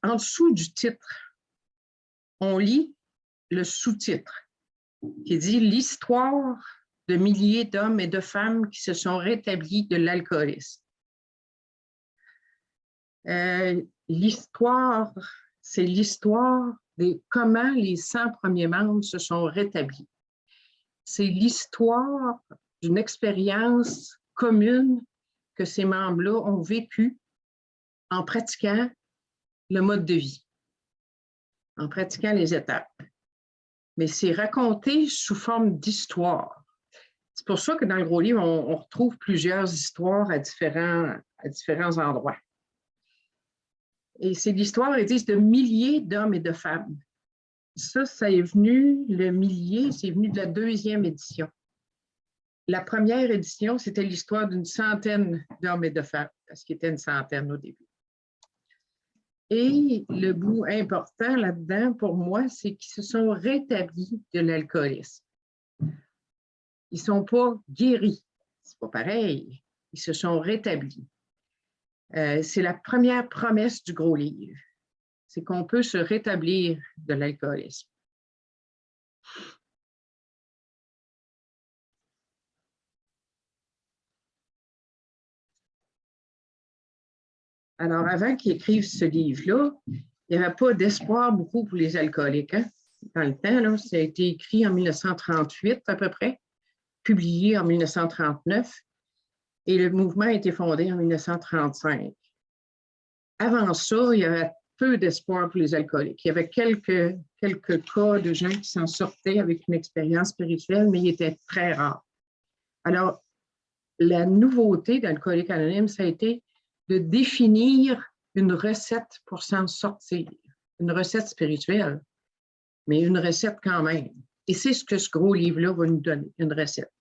en dessous du titre, on lit le sous-titre qui dit « L'histoire de milliers d'hommes et de femmes qui se sont rétablis de l'alcoolisme ». L'histoire, c'est l'histoire de comment les 100 premiers membres se sont rétablis. C'est l'histoire d'une expérience commune que ces membres-là ont vécue en pratiquant le mode de vie, en pratiquant les étapes. Mais c'est raconté sous forme d'histoire. C'est pour ça que dans le gros livre, on retrouve plusieurs histoires à différents endroits. Et c'est l'histoire, ils disent, de milliers d'hommes et de femmes. Ça est venu, le millier, c'est venu de la 2e édition. La première édition, c'était l'histoire d'une centaine d'hommes et de femmes, parce qu'il était une centaine au début. Et le bout important là-dedans, pour moi, c'est qu'ils se sont rétablis de l'alcoolisme. Ils ne sont pas guéris, c'est pas pareil. Ils se sont rétablis. C'est la première promesse du gros livre. C'est qu'on peut se rétablir de l'alcoolisme. Alors, avant qu'ils écrivent ce livre-là, il n'y avait pas d'espoir beaucoup pour les alcooliques. Hein? Dans le temps, là, ça a été écrit en 1938 à peu près, publié en 1939, et le mouvement a été fondé en 1935. Avant ça, il y avait peu d'espoir pour les alcooliques. Il y avait quelques cas de gens qui s'en sortaient avec une expérience spirituelle, mais ils étaient très rares. Alors, la nouveauté d'Alcooliques Anonymes, ça a été de définir une recette pour s'en sortir, une recette spirituelle, mais une recette quand même. Et c'est ce que ce gros livre-là va nous donner, une recette.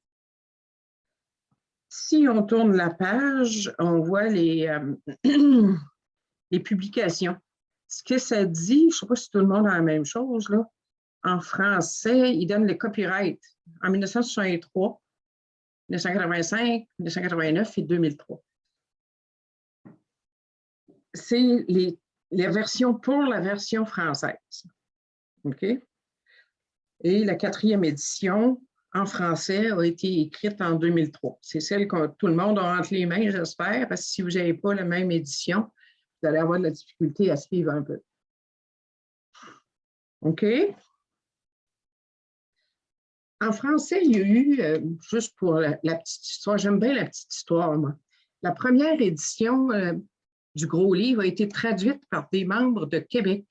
Si on tourne la page, on voit les publications. Ce que ça dit, je ne sais pas si tout le monde a la même chose, là. En français, il donne le copyright en 1963, 1985, 1989 et 2003. C'est les versions pour la version française. OK? Et la 4e édition en français a été écrite en 2003. C'est celle que tout le monde a entre les mains, j'espère, parce que si vous n'avez pas la même édition, vous allez avoir de la difficulté à suivre un peu. OK? En français, il y a eu, juste pour la petite histoire, j'aime bien la petite histoire, moi. La première édition du gros livre a été traduite par des membres de Québec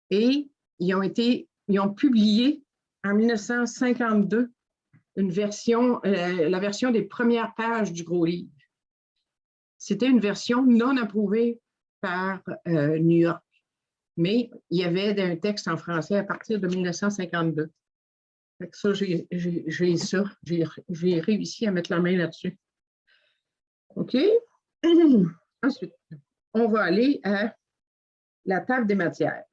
et ils ont publié en 1952 une version, la version des premières pages du gros livre. C'était une version non approuvée par New York, mais il y avait un texte en français à partir de 1952. Fait que ça, j'ai réussi à mettre la main là-dessus. OK? Ensuite, on va aller à la table des matières.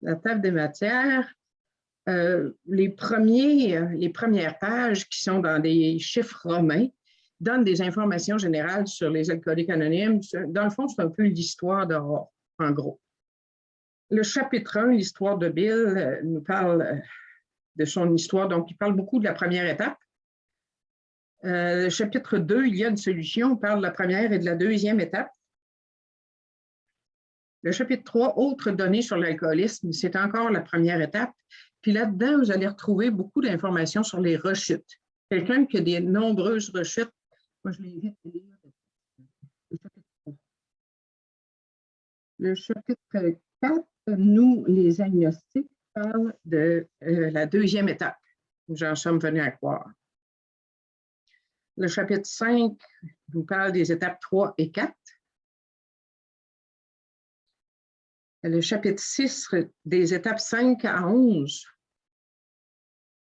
La table des matières, les premières pages qui sont dans des chiffres romains donnent des informations générales sur les alcooliques anonymes. Dans le fond, c'est un peu l'histoire d'Aurore, en gros. Le chapitre 1, l'histoire de Bill, nous parle de son histoire, donc il parle beaucoup de la première étape. Le chapitre 2, il y a une solution, on parle de la première et de la deuxième étape. Le chapitre 3, autres données sur l'alcoolisme, c'est encore la première étape. Puis là-dedans, vous allez retrouver beaucoup d'informations sur les rechutes. Quelqu'un qui a des nombreuses rechutes, moi je l'invite à lire le chapitre 3. Le chapitre 4, nous, les agnostiques, parle de la deuxième étape. Nous en sommes venus à croire. Le chapitre 5 nous parle des étapes 3 et 4. Le chapitre 6 des étapes 5 à 11.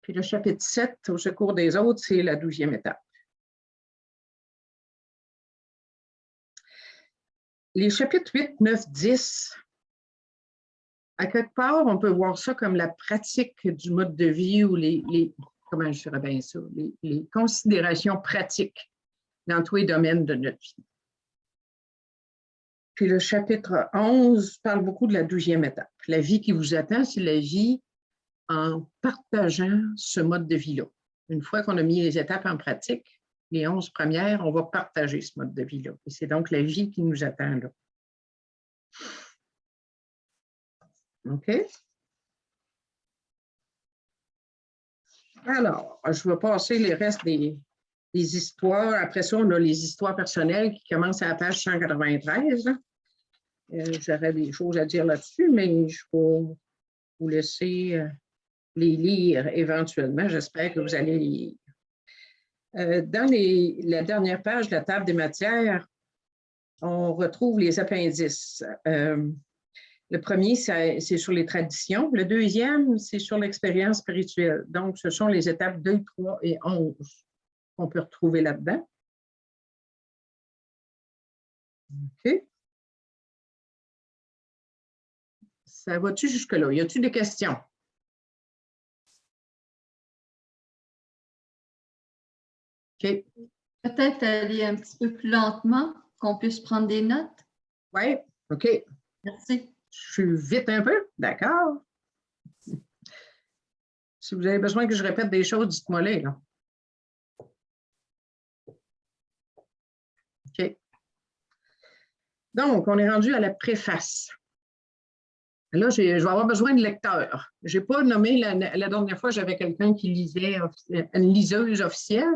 Puis le chapitre 7, au secours des autres, c'est la 12e étape. Les chapitres 8, 9, 10, à quelque part, on peut voir ça comme la pratique du mode de vie ou comment je dirais bien ça, les considérations pratiques dans tous les domaines de notre vie. Puis le chapitre 11 parle beaucoup de la 12e étape. La vie qui vous attend, c'est la vie en partageant ce mode de vie-là. Une fois qu'on a mis les étapes en pratique, les 11 premières, on va partager ce mode de vie-là. Et c'est donc la vie qui nous attend là. OK? Alors, je vais passer les restes des histoires. Après ça, on a les histoires personnelles qui commencent à la page 193. J'aurais des choses à dire là-dessus, mais je vais vous laisser les lire éventuellement. J'espère que vous allez les lire. Dans la dernière page de la table des matières, on retrouve les appendices. Le premier, c'est sur les traditions. Le deuxième, c'est sur l'expérience spirituelle. Donc, ce sont les étapes 2, 3 et 11 qu'on peut retrouver là-dedans. OK. Ça va-tu jusque-là? Y a-t-il des questions? OK. Peut-être aller un petit peu plus lentement, qu'on puisse prendre des notes. Oui, OK. Merci. Je suis vite un peu? D'accord. Si vous avez besoin que je répète des choses, dites-moi les, là. OK. Donc, on est rendu à la préface. Là, je vais avoir besoin de lecteurs. Je n'ai pas nommé, la dernière fois, j'avais quelqu'un qui lisait, une liseuse officielle,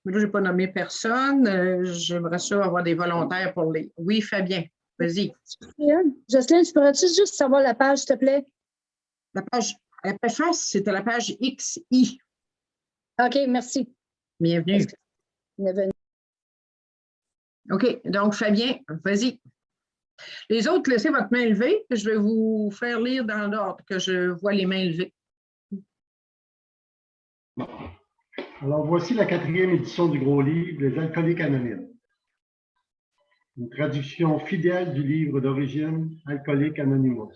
mais là, je n'ai pas nommé personne. J'aimerais ça avoir des volontaires pour lire. Oui, Fabien, vas-y. Jocelyne, tu pourrais-tu juste savoir la page, s'il te plaît? La préface, c'est à la page XI. OK, merci. Bienvenue. OK, donc Fabien, vas-y. Les autres, laissez votre main levée. Je vais vous faire lire dans l'ordre que je vois les mains levées. Alors, voici la 4e édition du gros livre, Les Alcooliques Anonymes. Une traduction fidèle du livre d'origine Alcooliques Anonymous.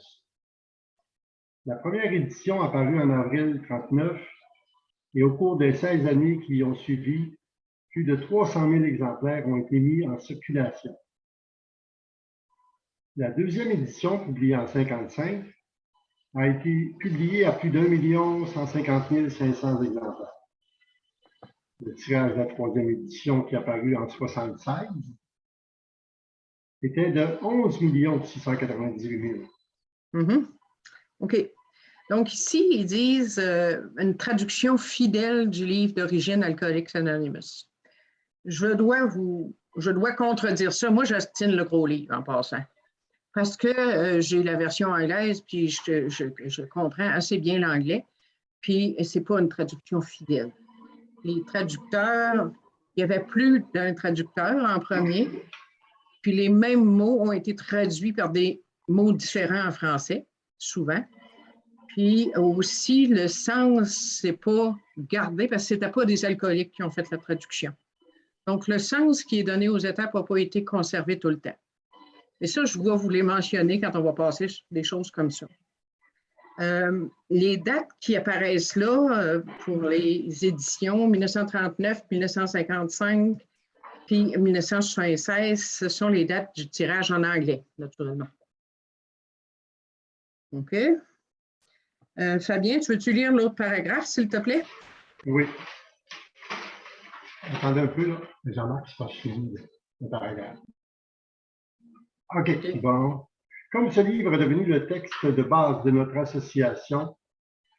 La première édition apparut en avril 1939 et au cours des 16 années qui y ont suivi, plus de 300 000 exemplaires ont été mis en circulation. La deuxième édition, publiée en 1955, a été publiée à plus d'1 150 500 exemplaires. Le tirage de la troisième édition, qui est apparu en 1976, était de 11 698 000. OK. Donc, ici, ils disent une traduction fidèle du livre d'origine Alcooliques Anonymous. Je dois contredire ça. Moi, j'estime le gros livre en passant. Parce que j'ai la version anglaise, puis je comprends assez bien l'anglais, puis ce n'est pas une traduction fidèle. Les traducteurs, il y avait plus d'un traducteur en premier, puis les mêmes mots ont été traduits par des mots différents en français, souvent. Puis aussi, le sens, c'est pas gardé parce que ce n'était pas des alcooliques qui ont fait la traduction. Donc, le sens qui est donné aux étapes n'a pas été conservé tout le temps. Et ça, je dois vous les mentionner quand on va passer des choses comme ça. Les dates qui apparaissent là pour les éditions 1939, 1955 puis 1976, ce sont les dates du tirage en anglais, naturellement. OK. Fabien, tu veux-tu lire l'autre paragraphe, s'il te plaît? Oui. Attendez un peu, là. Jean-Marc, je suis fini le paragraphe. OK, bon. Comme ce livre est devenu le texte de base de notre association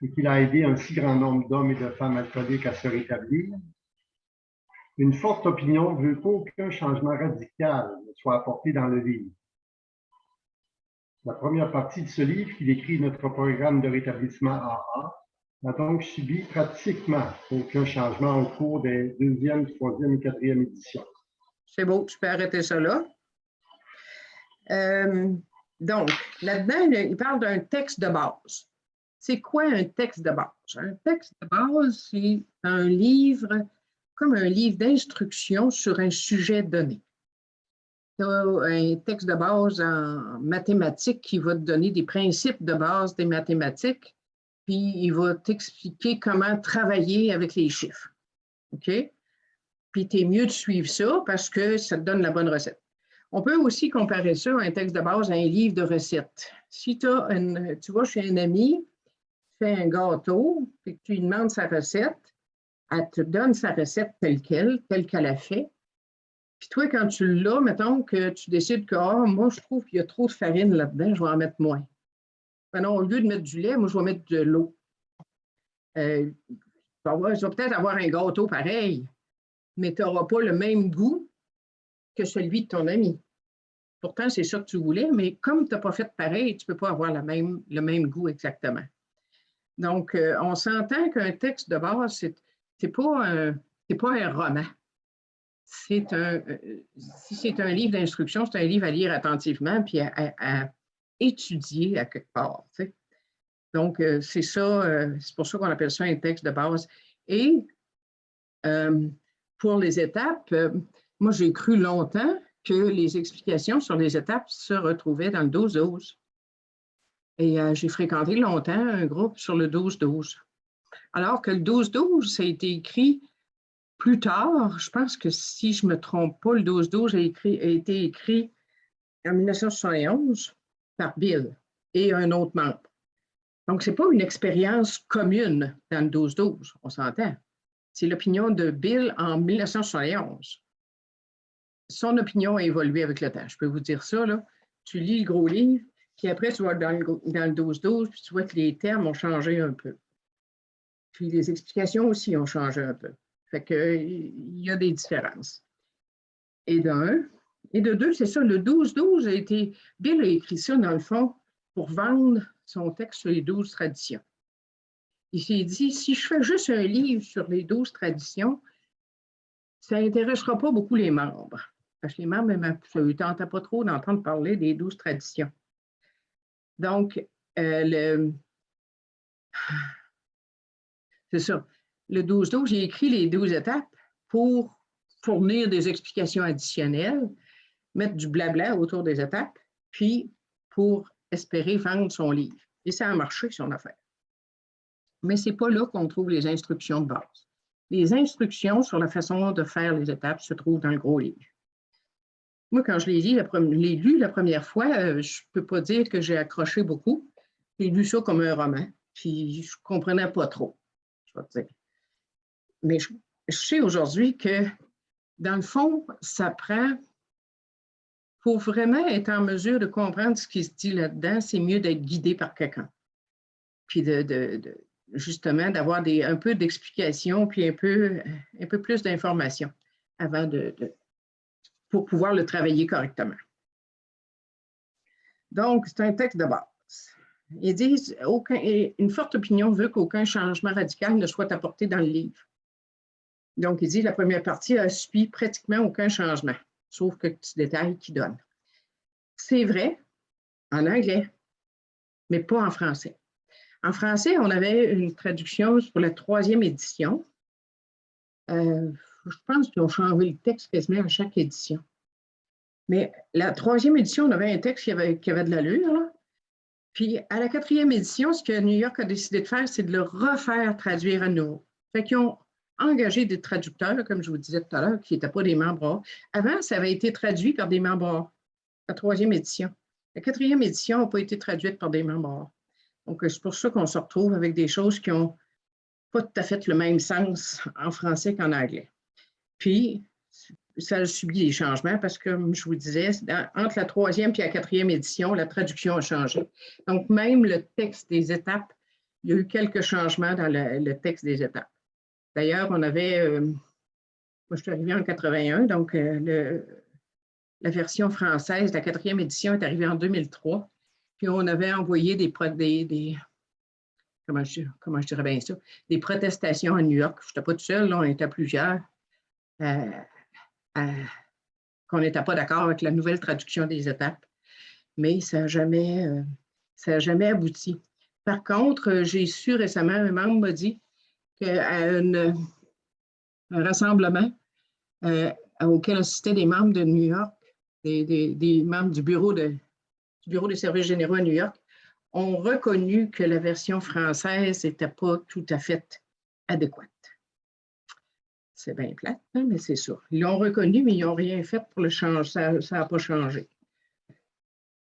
et qu'il a aidé un si grand nombre d'hommes et de femmes alcooliques à se rétablir, une forte opinion veut qu'aucun changement radical ne soit apporté dans le livre. La première partie de ce livre, qui décrit notre programme de rétablissement AA, n'a donc subi pratiquement aucun changement au cours des 2e, 3e et 4e éditions. C'est beau, tu peux arrêter ça là. Donc, là-dedans, il parle d'un texte de base. C'est quoi un texte de base? Un texte de base, c'est un livre, comme un livre d'instruction sur un sujet donné. Tu as un texte de base en mathématiques qui va te donner des principes de base des mathématiques, puis il va t'expliquer comment travailler avec les chiffres. OK? Puis tu es mieux de suivre ça parce que ça te donne la bonne recette. On peut aussi comparer ça à un texte de base, à un livre de recettes. Si tu vas chez un ami, tu fais un gâteau, puis que tu lui demandes sa recette, elle te donne sa recette telle qu'elle a fait. Puis toi, quand tu l'as, mettons que tu décides que moi, je trouve qu'il y a trop de farine là-dedans, je vais en mettre moins. Ben non, au lieu de mettre du lait, moi, je vais mettre de l'eau. Je vais peut-être avoir un gâteau pareil, mais tu n'auras pas le même goût que celui de ton ami. Pourtant, c'est ça que tu voulais, mais comme tu n'as pas fait pareil, tu ne peux pas avoir le même goût exactement. Donc, on s'entend qu'un texte de base, ce n'est pas un roman. Si c'est un livre d'instruction, c'est un livre à lire attentivement puis à étudier à quelque part. Tu sais. Donc, c'est ça, c'est pour ça qu'on appelle ça un texte de base. Et pour les étapes, moi, j'ai cru longtemps que les explications sur les étapes se retrouvaient dans le 12-12. Et j'ai fréquenté longtemps un groupe sur le 12-12. Alors que le 12-12, ça a été écrit plus tard. Je pense que si je ne me trompe pas, le 12-12 a été écrit en 1971 par Bill et un autre membre. Donc, ce n'est pas une expérience commune dans le 12-12, on s'entend. C'est l'opinion de Bill en 1971. Son opinion a évolué avec le temps. Je peux vous dire ça, là. Tu lis le gros livre, puis après, tu vas dans le 12-12, puis tu vois que les termes ont changé un peu. Puis les explications aussi ont changé un peu. Fait qu'il y a des différences. Et d'un. Et de deux, c'est ça, le 12-12 a été... Bill a écrit ça, dans le fond, pour vendre son texte sur les 12 traditions. Il s'est dit, si je fais juste un livre sur les 12 traditions, ça n'intéressera pas beaucoup les membres. Parce que les membres, ça ne leur tentait pas trop d'entendre parler des 12 traditions. Donc, c'est ça. Le 12-12, j'ai écrit les 12 étapes pour fournir des explications additionnelles, mettre du blabla autour des étapes, puis pour espérer vendre son livre. Et ça a marché, son affaire. Mais ce n'est pas là qu'on trouve les instructions de base. Les instructions sur la façon de faire les étapes se trouvent dans le gros livre. Moi, quand je l'ai lu la première fois, je ne peux pas dire que j'ai accroché beaucoup. J'ai lu ça comme un roman, puis je ne comprenais pas trop, je vais te dire. Mais je sais aujourd'hui que, dans le fond, ça prend, pour vraiment être en mesure de comprendre ce qui se dit là-dedans, c'est mieux d'être guidé par quelqu'un. Puis justement, d'avoir un peu d'explication, puis un peu plus d'informations avant pour pouvoir le travailler correctement. Donc, c'est un texte de base. Ils disent, une forte opinion veut qu'aucun changement radical ne soit apporté dans le livre. Donc, il dit, la première partie a subi pratiquement aucun changement, sauf quelques petits détails qu'il donne. C'est vrai en anglais, mais pas en français. En français, on avait une traduction pour la 3e édition. Je pense qu'ils ont changé le texte quasiment à chaque édition. Mais la 3e édition, on avait un texte qui avait de l'allure, là. Puis, à la 4e édition, ce que New York a décidé de faire, c'est de le refaire traduire à nouveau. Fait qu'ils ont engagé des traducteurs, comme je vous disais tout à l'heure, qui n'étaient pas des membres A. Avant, ça avait été traduit par des membres A, la 3e édition. La 4e édition n'a pas été traduite par des membres A. Donc, c'est pour ça qu'on se retrouve avec des choses qui n'ont pas tout à fait le même sens en français qu'en anglais. Puis, ça a subi des changements parce que, comme je vous disais, entre la 3e et la 4e édition, la traduction a changé. Donc, même le texte des étapes, il y a eu quelques changements dans le texte des étapes. D'ailleurs, on avait, moi je suis arrivée en 81, donc la version française de la 4e édition est arrivée en 2003. Puis on avait envoyé comment je dirais bien ça, des protestations à New York. Je n'étais pas toute seule, là, on était plusieurs. Qu'on n'était pas d'accord avec la nouvelle traduction des étapes, mais ça n'a jamais abouti. Par contre, j'ai su récemment, un membre m'a dit qu'à un rassemblement auquel assistaient des membres de New York, des membres du bureau des services généraux à New York, ont reconnu que la version française n'était pas tout à fait adéquate. C'est bien plate, hein, mais c'est ça. Ils l'ont reconnu, mais ils n'ont rien fait pour le changer. Ça n'a pas changé.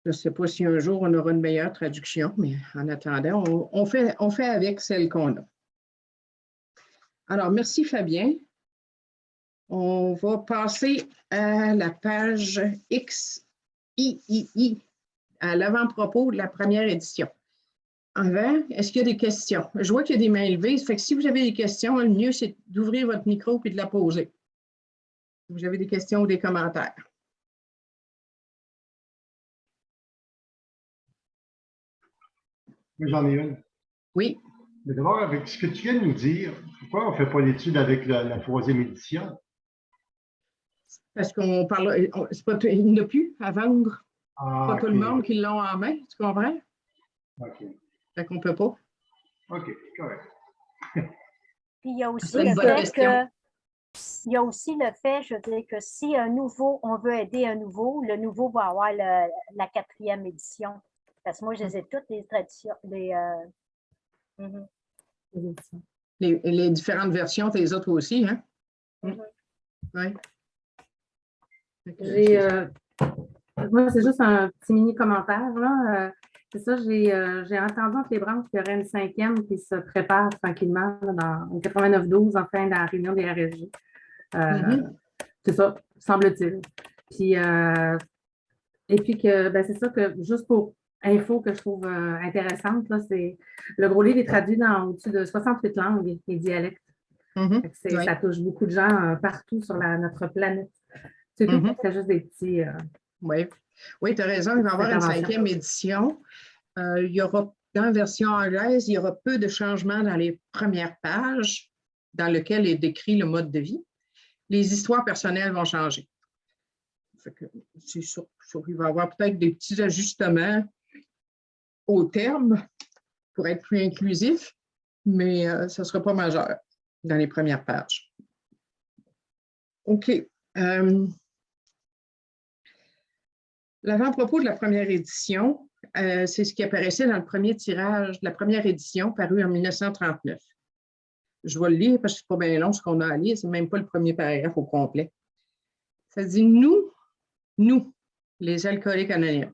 Je ne sais pas si un jour on aura une meilleure traduction, mais en attendant, on fait avec celle qu'on a. Alors, merci Fabien. On va passer à la page XIII, à l'avant-propos de la première édition. Avant, est-ce qu'il y a des questions? Je vois qu'il y a des mains levées. Ça fait que si vous avez des questions, le mieux, c'est d'ouvrir votre micro et de la poser. Si vous avez des questions ou des commentaires. Oui, j'en ai une. Oui. Mais d'abord, avec ce que tu viens de nous dire, pourquoi on ne fait pas l'étude avec la troisième édition? Parce qu'on parle, il n'y en a plus à vendre. Ah, Pas OK. tout le monde qui l'ont en main, tu comprends? OK. Fait qu'on ne peut pas. OK, correct. Puis il y a aussi C'est une le bonne fait question. il y a aussi le fait, je veux dire, que si un nouveau, on veut aider un nouveau, le nouveau va avoir la 4e édition. Parce que moi, je les ai toutes les traditions. Les différentes versions, tu les autres aussi, hein? Oui. Moi, c'est juste un petit mini commentaire, là. C'est ça, j'ai entendu entre les branches qu'il y aurait une 5e qui se prépare tranquillement là, dans 89-12, enfin, dans la réunion des RSG. C'est ça, semble-t-il. Puis, et puis que, ben, c'est ça que, juste pour info que je trouve intéressante, là, c'est le gros livre est traduit dans au-dessus de 68 langues et dialectes. Ça touche beaucoup de gens partout sur notre planète. C'est tout, c'est juste des petits... Oui, tu as raison, il va y avoir une 5e édition. Il y aura, dans la version anglaise, il y aura peu de changements dans les premières pages dans lesquelles est décrit le mode de vie. Les histoires personnelles vont changer. C'est sûr qu'il va y avoir peut-être des petits ajustements au terme pour être plus inclusif, mais ça ne sera pas majeur dans les premières pages. OK. L'avant-propos de la première édition, c'est ce qui apparaissait dans le premier tirage de la première édition paru en 1939. Je vais le lire parce que ce n'est pas bien long ce qu'on a à lire, ce n'est même pas le premier paragraphe au complet. Ça dit « Nous, les alcooliques anonymes,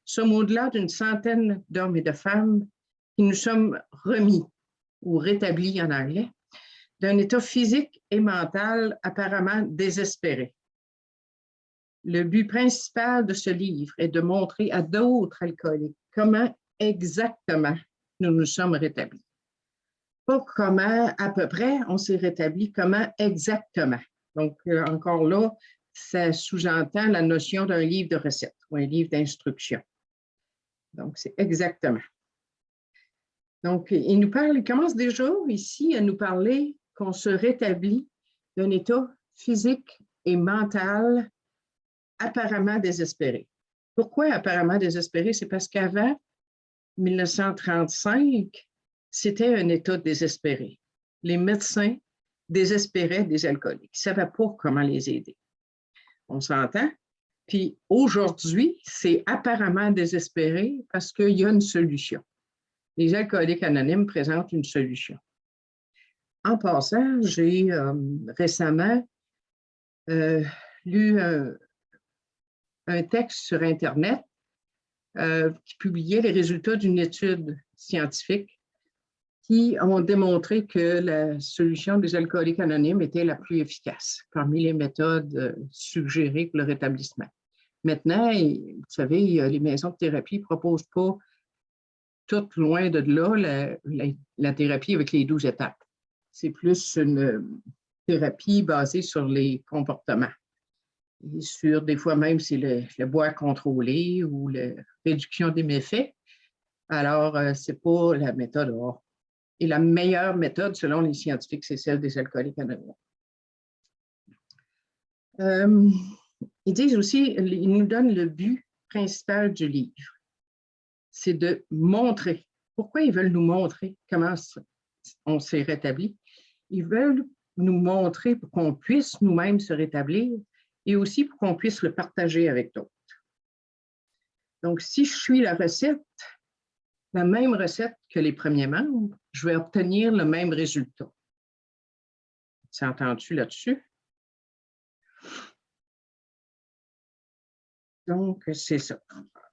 sommes au-delà d'une centaine d'hommes et de femmes qui nous sommes remis ou rétablis en anglais d'un état physique et mental apparemment désespéré. Le but principal de ce livre est de montrer à d'autres alcooliques comment exactement nous nous sommes rétablis. Pas comment à peu près on s'est rétabli, comment exactement. Donc, encore là, ça sous-entend la notion d'un livre de recettes ou un livre d'instruction. Donc, c'est exactement. Donc, il commence déjà ici à nous parler qu'on se rétablit d'un état physique et mental apparemment désespéré. Pourquoi apparemment désespéré? C'est parce qu'avant 1935, c'était un état désespéré. Les médecins désespéraient des alcooliques. Ils ne savaient pas comment les aider. On s'entend? Puis aujourd'hui, c'est apparemment désespéré parce qu'il y a une solution. Les alcooliques anonymes présentent une solution. En passant, j'ai récemment lu un texte sur Internet qui publiait les résultats d'une étude scientifique qui ont démontré que la solution des alcooliques anonymes était la plus efficace parmi les méthodes suggérées pour le rétablissement. Maintenant, vous savez, les maisons de thérapie ne proposent pas tout loin de là la thérapie avec les 12 étapes. C'est plus une thérapie basée sur les comportements. Et sur des fois même, c'est le bois contrôlé ou la réduction des méfaits. Alors, ce n'est pas la méthode A. Et la meilleure méthode, selon les scientifiques, c'est celle des alcooliques anonymes. Ils disent aussi, ils nous donnent le but principal du livre. C'est de montrer. Pourquoi ils veulent nous montrer comment on s'est rétabli? Ils veulent nous montrer pour qu'on puisse nous-mêmes se rétablir et aussi pour qu'on puisse le partager avec d'autres. Donc, si je suis la même recette que les premiers membres, je vais obtenir le même résultat. s'entends-tu là-dessus? Donc, c'est ça.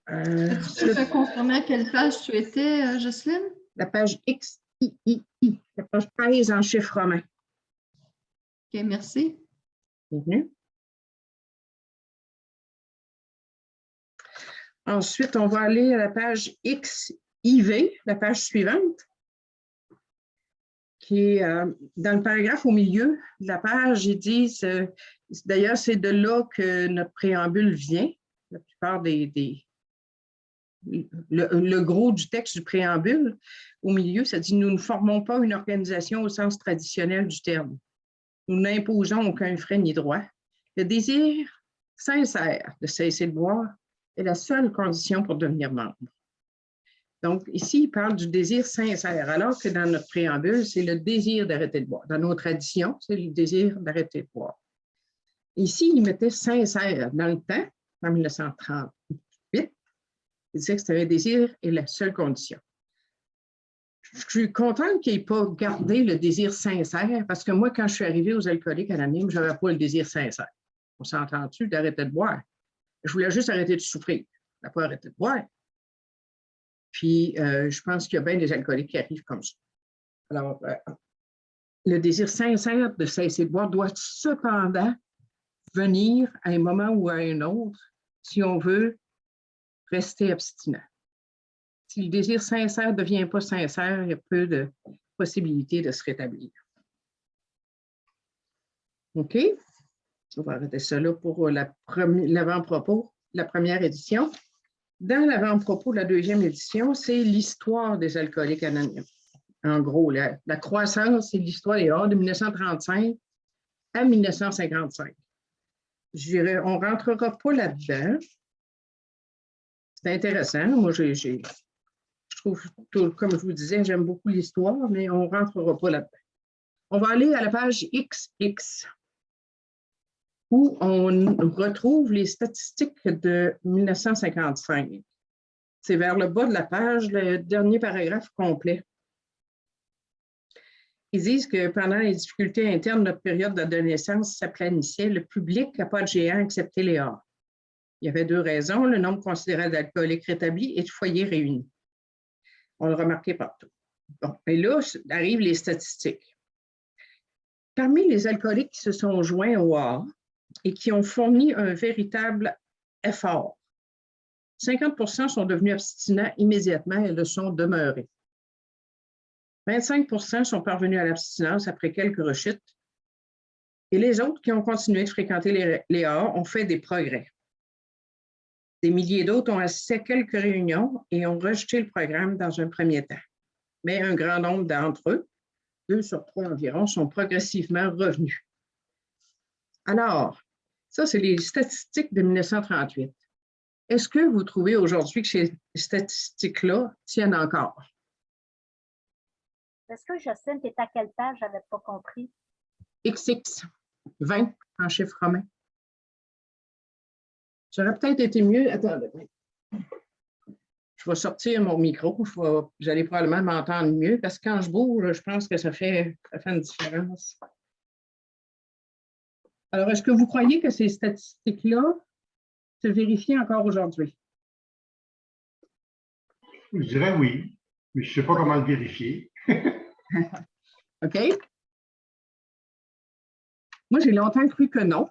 Est-ce que tu peux confirmer à quelle page tu étais, Jocelyne? La page XIII, la page 13 en chiffre romain. OK, merci. Bienvenue. Ensuite, on va aller à la page XIV, la page suivante, qui est dans le paragraphe au milieu de la page. Ils disent, d'ailleurs, c'est de là que notre préambule vient. La plupart le gros du texte du préambule, au milieu, ça dit « Nous ne formons pas une organisation au sens traditionnel du terme. Nous n'imposons aucun frais ni droit. Le désir sincère de cesser de boire est la seule condition pour devenir membre. » Donc, ici, il parle du désir sincère, alors que dans notre préambule, c'est le désir d'arrêter de boire. Dans nos traditions, c'est le désir d'arrêter de boire. Ici, il mettait sincère dans le temps, en 1938. Il disait que c'était un désir et la seule condition. Je suis contente qu'il n'ait pas gardé le désir sincère, parce que moi, quand je suis arrivée aux Alcooliques Anonymes, je n'avais pas le désir sincère. On s'entend-tu d'arrêter de boire? Je voulais juste arrêter de souffrir. Je n'ai pas arrêté de boire. Puis, je pense qu'il y a bien des alcooliques qui arrivent comme ça. Alors, le désir sincère de cesser de boire doit cependant venir à un moment ou à un autre si on veut rester abstinent. Si le désir sincère ne devient pas sincère, il y a peu de possibilités de se rétablir. OK? On va arrêter ça là pour l'avant-propos, la première édition. Dans l'avant-propos de la deuxième édition, c'est l'histoire des Alcooliques Anonymes. En gros, la croissance, c'est l'histoire des A de 1935 à 1955. Je dirais, on ne rentrera pas là-dedans. C'est intéressant. Moi, je trouve, comme je vous disais, j'aime beaucoup l'histoire, mais on ne rentrera pas là-dedans. On va aller à la page XX, où on retrouve les statistiques de 1955. C'est vers le bas de la page, le dernier paragraphe complet. Ils disent que pendant les difficultés internes de notre période d'adolescence s'aplanissait, le public n'a pas de géant excepté les A. Il y avait deux raisons, le nombre considérable d'alcooliques rétablis et de foyers réunis. On le remarquait partout. Bon, et là, arrivent les statistiques. Parmi les alcooliques qui se sont joints au A et qui ont fourni un véritable effort, 50% sont devenus abstinents immédiatement et le sont demeurés. 25% sont parvenus à l'abstinence après quelques rechutes. Et les autres qui ont continué de fréquenter les AA ont fait des progrès. Des milliers d'autres ont assisté à quelques réunions et ont rejeté le programme dans un premier temps. Mais un grand nombre d'entre eux, 2 sur 3 environ, sont progressivement revenus. Alors, ça, c'est les statistiques de 1938. Est-ce que vous trouvez aujourd'hui que ces statistiques-là tiennent encore? Est-ce que, Jocelyne, tu es à quelle page? Je n'avais pas compris. XX, 20 en chiffre romain. Ça aurait peut-être été mieux. Attendez. Je vais sortir mon micro. Vous allez probablement m'entendre mieux parce que quand je bouge, je pense que ça fait une différence. Alors, est-ce que vous croyez que ces statistiques-là se vérifient encore aujourd'hui? Je dirais oui, mais je ne sais pas comment le vérifier. OK? Moi, j'ai longtemps cru que non.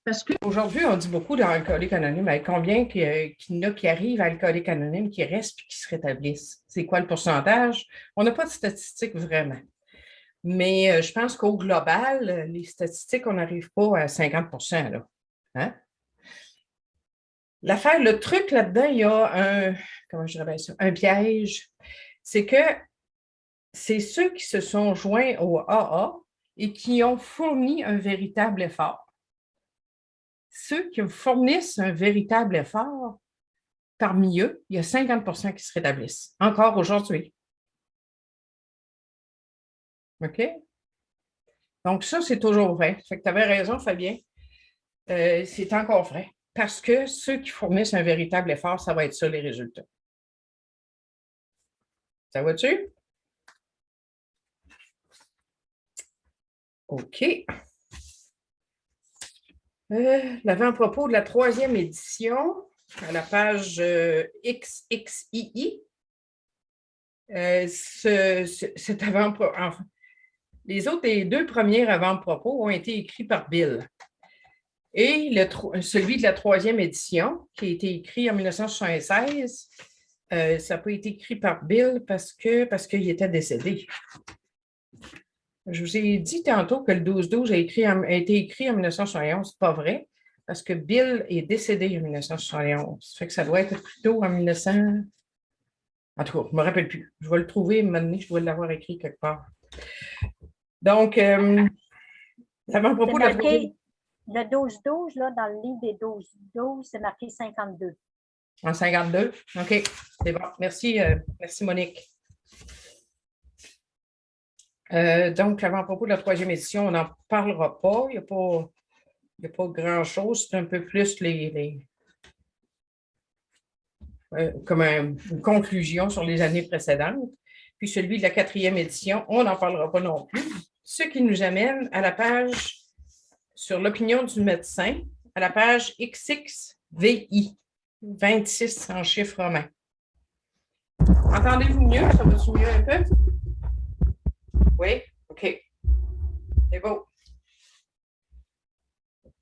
Parce qu'aujourd'hui, on dit beaucoup dans Alcooliques Anonymes, mais combien qu'il y en a qui arrivent à Alcooliques Anonymes, qui restent et qui se rétablissent? C'est quoi le pourcentage? On n'a pas de statistiques vraiment. Mais je pense qu'au global, les statistiques, on n'arrive pas à 50%. Là. Hein? L'affaire, le truc là-dedans, il y a un piège. C'est que c'est ceux qui se sont joints au AA et qui ont fourni un véritable effort. Ceux qui fournissent un véritable effort, parmi eux, il y a 50% qui se rétablissent, encore aujourd'hui. OK? Donc, ça, c'est toujours vrai. Fait que tu avais raison, Fabien. C'est encore vrai. Parce que ceux qui fournissent un véritable effort, ça va être ça, les résultats. Ça va-tu? OK. L'avant-propos de la 3e édition, à la page XXII. Cet avant-propos, les autres, les 2 premiers avant-propos ont été écrits par Bill. Et celui de la 3e édition, qui a été écrit en 1976, ça n'a pas été écrit par Bill parce qu'il était décédé. Je vous ai dit tantôt que le 12-12 a été écrit en 1971. Ce n'est pas vrai, parce que Bill est décédé en 1971. Ça fait que ça doit être plutôt en 1900. En tout cas, je ne me rappelle plus. Je vais le trouver maintenant, je dois l'avoir écrit quelque part. Donc, l'avant-propos de la marqué, le 12-12, là, dans le livre des 12-12, c'est marqué 52. En 52? OK, c'est bon. Merci, merci Monique. Donc, l'avant-propos de la 3e édition, on n'en parlera pas. Il n'y a pas grand-chose. C'est un peu plus comme une conclusion sur les années précédentes. Puis celui de la 4e édition, on n'en parlera pas non plus. Ce qui nous amène à la page sur l'opinion du médecin, à la page XXVI, 26 en chiffres romains. Entendez-vous mieux? Ça va-tu mieux un peu? Oui? OK. C'est beau.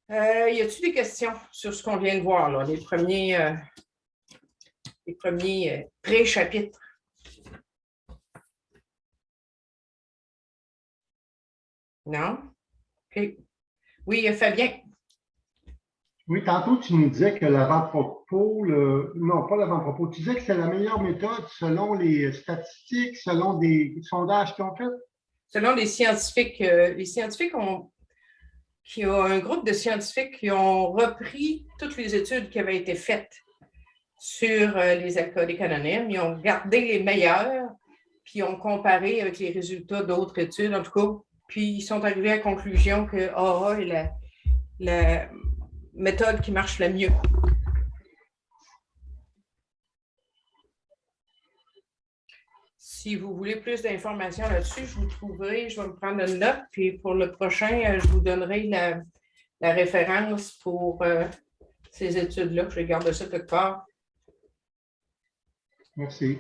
Y a-t-il des questions sur ce qu'on vient de voir, là, les premiers pré-chapitres? Non? OK. Oui, Fabien. Oui, tantôt, tu nous disais que l'avant-propos, non, pas l'avant-propos, tu disais que c'est la meilleure méthode selon les statistiques, selon des sondages qu'ils ont fait? Selon les scientifiques ont un groupe de scientifiques qui ont repris toutes les études qui avaient été faites sur les alcooliques anonymes. Ils ont gardé les meilleurs, puis ils ont comparé avec les résultats d'autres études, en tout cas, puis ils sont arrivés à la conclusion que AA est la méthode qui marche le mieux. Si vous voulez plus d'informations là-dessus, je vais me prendre une note, puis pour le prochain, je vous donnerai la référence pour ces études-là. Je vais garder ça quelque part. Merci.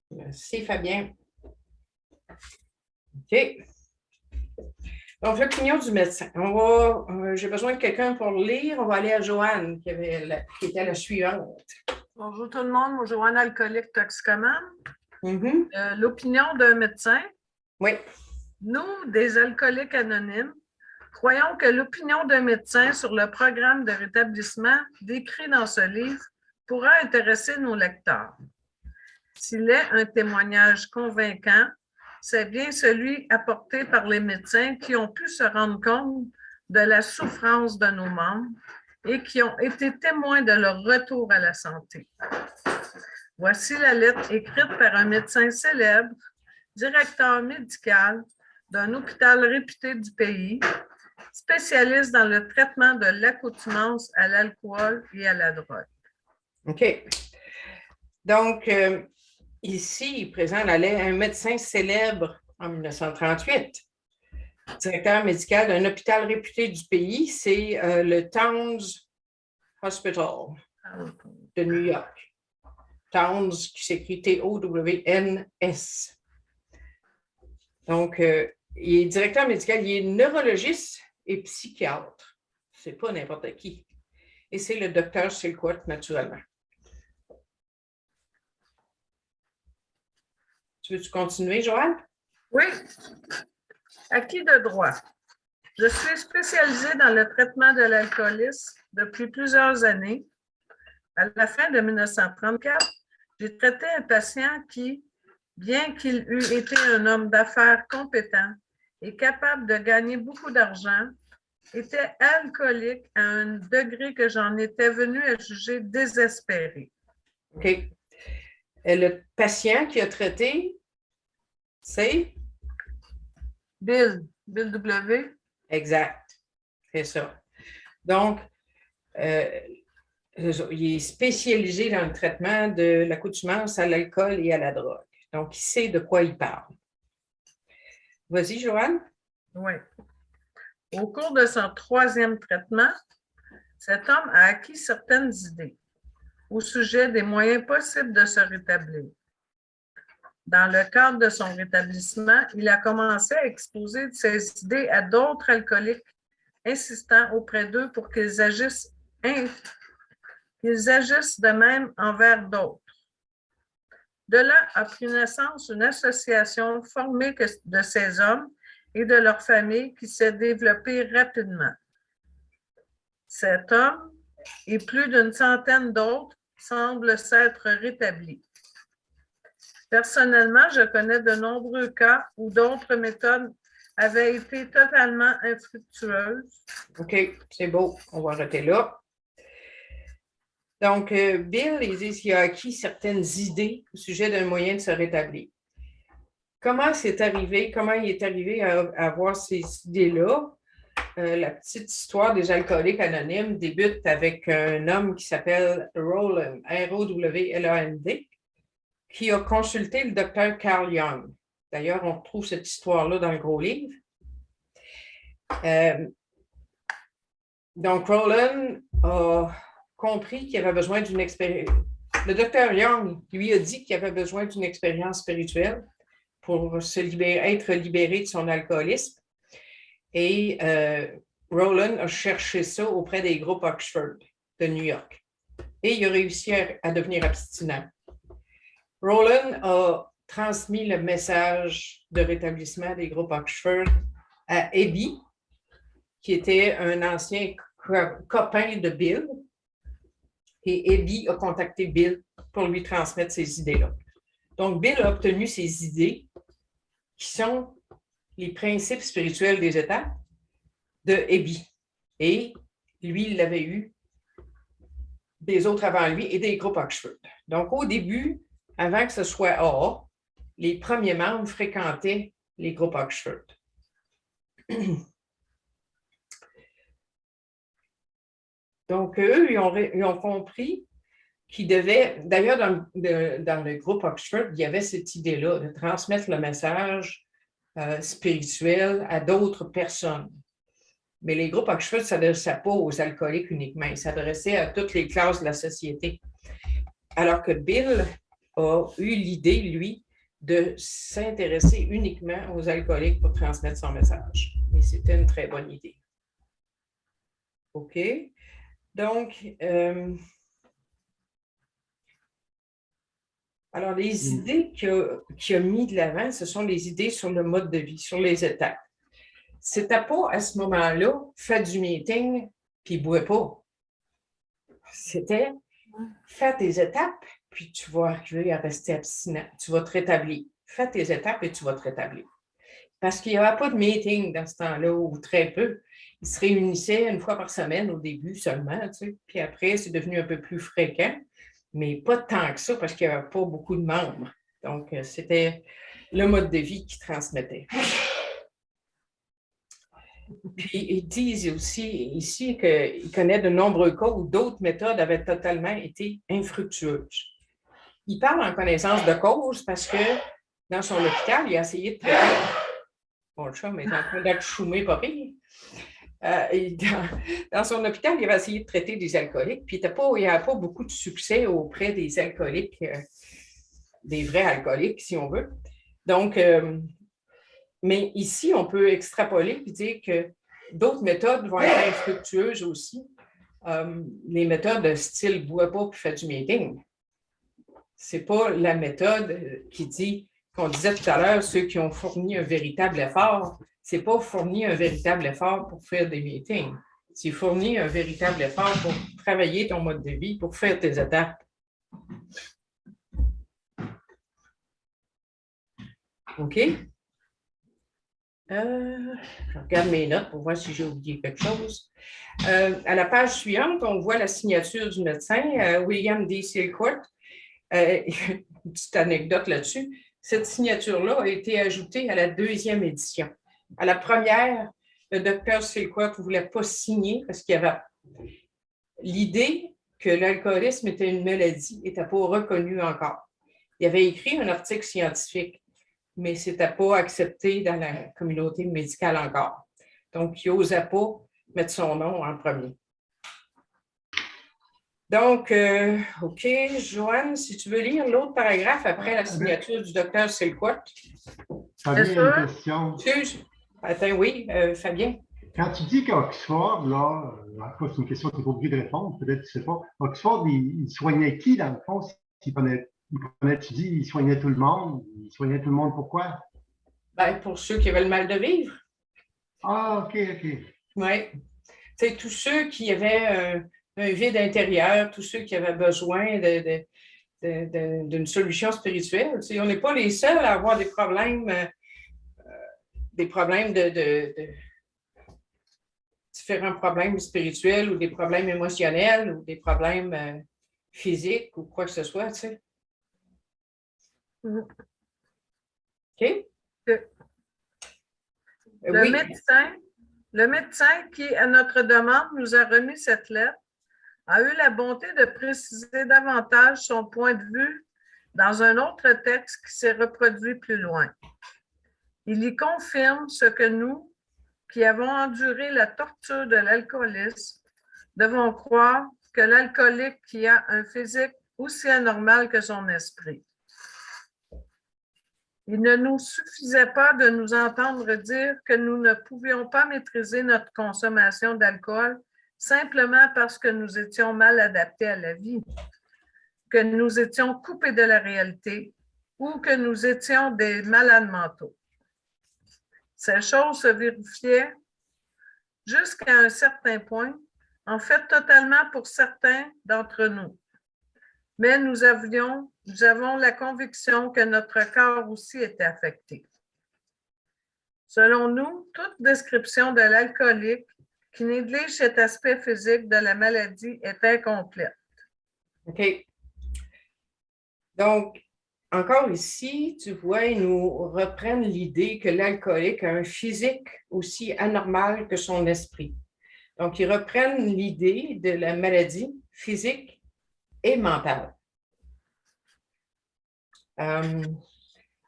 Merci, Fabien. OK. Donc, l'opinion du médecin. J'ai besoin de quelqu'un pour le lire. On va aller à Joanne, qui était la suivante. Bonjour tout le monde, moi Joanne, alcoolique toxicomane. Mm-hmm. L'opinion d'un médecin. Oui. Nous, des alcooliques anonymes, croyons que l'opinion d'un médecin sur le programme de rétablissement décrit dans ce livre pourra intéresser nos lecteurs. S'il est un témoignage convaincant, c'est bien celui apporté par les médecins qui ont pu se rendre compte de la souffrance de nos membres et qui ont été témoins de leur retour à la santé. Voici la lettre écrite par un médecin célèbre, directeur médical d'un hôpital réputé du pays, spécialiste dans le traitement de l'accoutumance à l'alcool et à la drogue. OK. Donc, ici, il présente un médecin célèbre en 1938, directeur médical d'un hôpital réputé du pays, c'est le Towns Hospital de New York. Towns, qui s'écrit T-O-W-N-S. Donc, il est directeur médical, il est neurologiste et psychiatre. C'est pas n'importe qui. Et c'est le docteur Silkworth, naturellement. Tu veux-tu continuer, Joanne? Oui. Acquis de droit. Je suis spécialisée dans le traitement de l'alcoolisme depuis plusieurs années. À la fin de 1934, j'ai traité un patient qui, bien qu'il eût été un homme d'affaires compétent et capable de gagner beaucoup d'argent, était alcoolique à un degré que j'en étais venue à juger désespéré. OK. Le patient qui a traité, c'est? Bill W. Exact. C'est ça. Donc, il est spécialisé dans le traitement de l'accoutumance à l'alcool et à la drogue. Donc, il sait de quoi il parle. Vas-y, Joanne. Oui. Au cours de son 3e traitement, cet homme a acquis certaines idées au sujet des moyens possibles de se rétablir. Dans le cadre de son rétablissement, il a commencé à exposer ses idées à d'autres alcooliques, insistant auprès d'eux pour qu'ils agissent de même envers d'autres. De là a pris naissance une association formée de ces hommes et de leurs familles qui s'est développée rapidement. Cet homme et plus d'une centaine d'autres semblent s'être rétablis. Personnellement, je connais de nombreux cas où d'autres méthodes avaient été totalement infructueuses. OK, c'est beau. On va arrêter là. Donc, Bill, il dit qu'il a acquis certaines idées au sujet d'un moyen de se rétablir. Comment c'est arrivé? Comment il est arrivé à avoir ces idées-là? La petite histoire des alcooliques anonymes débute avec un homme qui s'appelle Rowland, R-O-W-L-A-N-D, qui a consulté le docteur Carl Jung. D'ailleurs, on retrouve cette histoire-là dans le gros livre. Donc, Rowland a compris qu'il avait besoin d'une expérience. Le docteur Jung lui a dit qu'il avait besoin d'une expérience spirituelle pour être libéré de son alcoolisme. Et Rowland a cherché ça auprès des groupes Oxford de New York. Et il a réussi à devenir abstinent. Rowland a transmis le message de rétablissement des groupes Oxford à Eddie, qui était un ancien copain de Bill. Et Eddie a contacté Bill pour lui transmettre ces idées-là. Donc, Bill a obtenu ces idées qui sont les principes spirituels des étapes de Eddie. Et lui, il l'avait eu des autres avant lui et des groupes Oxford. Donc, au début, avant que ce soit AA, les premiers membres fréquentaient les groupes Oxford. Donc, eux, ils ont compris qu'ils devaient, d'ailleurs, dans le groupe Oxford, il y avait cette idée-là de transmettre le message spirituel à d'autres personnes. Mais les groupes Oxford ne s'adressaient pas aux alcooliques uniquement, ils s'adressaient à toutes les classes de la société. Alors que Bill a eu l'idée, lui, de s'intéresser uniquement aux alcooliques pour transmettre son message. Et c'était une très bonne idée. OK? Donc, alors les idées qu'il a mis de l'avant, ce sont les idées sur le mode de vie, sur les étapes. C'était pas à ce moment-là, fais du meeting, puis bois pas. C'était, fais tes étapes, puis tu vas arriver à rester abstinent. Tu vas te rétablir. Fais tes étapes et tu vas te rétablir. Parce qu'il n'y avait pas de meeting dans ce temps-là, ou très peu. Ils se réunissaient une fois par semaine au début seulement, tu sais. Puis après, c'est devenu un peu plus fréquent, mais pas tant que ça parce qu'il n'y avait pas beaucoup de membres. Donc, c'était le mode de vie qu'ils transmettaient. Puis, ils disent aussi ici qu'ils connaissent de nombreux cas où d'autres méthodes avaient totalement été infructueuses. Il parle en connaissance de cause parce que dans son hôpital, il a essayé de traiter. Bon, le chum est en train d'être choumé, pas pire. Dans son hôpital, il avait essayé de traiter des alcooliques, puis il n'y avait pas beaucoup de succès auprès des alcooliques, des vrais alcooliques, si on veut. Donc, mais ici, on peut extrapoler et dire que d'autres méthodes vont être infructueuses aussi. Les méthodes de style « bois pas puis fais du meeting ». Ce n'est pas la méthode qui dit, qu'on disait tout à l'heure, ceux qui ont fourni un véritable effort. Ce n'est pas fournir un véritable effort pour faire des meetings. C'est fournir un véritable effort pour travailler ton mode de vie, pour faire tes étapes. OK? Je regarde mes notes pour voir si j'ai oublié quelque chose. À la page suivante, on voit la signature du médecin, William D. Silcourt. Une petite anecdote là-dessus. Cette signature-là a été ajoutée à la 2e édition. À la première, le docteur Silcourt ne voulait pas signer parce qu'il y avait l'idée que l'alcoolisme était une maladie n'était pas reconnue encore. il avait écrit un article scientifique, mais ce n'était pas accepté dans la communauté médicale encore. Donc, il n'osait pas mettre son nom en premier. Donc, OK, Joanne, si tu veux lire l'autre paragraphe après la signature du docteur Silcotte. Fabien, une question. Excuse. Attends, oui, Fabien. Quand tu dis qu'Oxford, là, c'est une question que tu n'es pas obligé de répondre, peut-être que tu ne sais pas. Oxford, il soignait qui, dans le fond? Tu dis, il soignait tout le monde. Il soignait tout le monde pourquoi? Ben, pour ceux qui avaient le mal de vivre. Ah, OK. Oui. Tu sais, tous ceux qui avaient un vide intérieur, tous ceux qui avaient besoin d'une solution spirituelle. Tu sais, on n'est pas les seuls à avoir des problèmes différents problèmes spirituels ou des problèmes émotionnels ou des problèmes physiques ou quoi que ce soit, tu sais. OK? Le médecin qui, à notre demande, nous a remis cette lettre, a eu la bonté de préciser davantage son point de vue dans un autre texte qui s'est reproduit plus loin. Il y confirme ce que nous, qui avons enduré la torture de l'alcoolisme, devons croire que l'alcoolique qui a un physique aussi anormal que son esprit. Il ne nous suffisait pas de nous entendre dire que nous ne pouvions pas maîtriser notre consommation d'alcool simplement parce que nous étions mal adaptés à la vie, que nous étions coupés de la réalité ou que nous étions des malades mentaux. Ces choses se vérifiaient jusqu'à un certain point, en fait totalement pour certains d'entre nous. Mais nous avons la conviction que notre corps aussi était affecté. Selon nous, toute description de l'alcoolique qui néglige cet aspect physique de la maladie est incomplète. OK. Donc, encore ici, tu vois, ils nous reprennent l'idée que l'alcoolique a un physique aussi anormal que son esprit. Donc, ils reprennent l'idée de la maladie physique et mentale.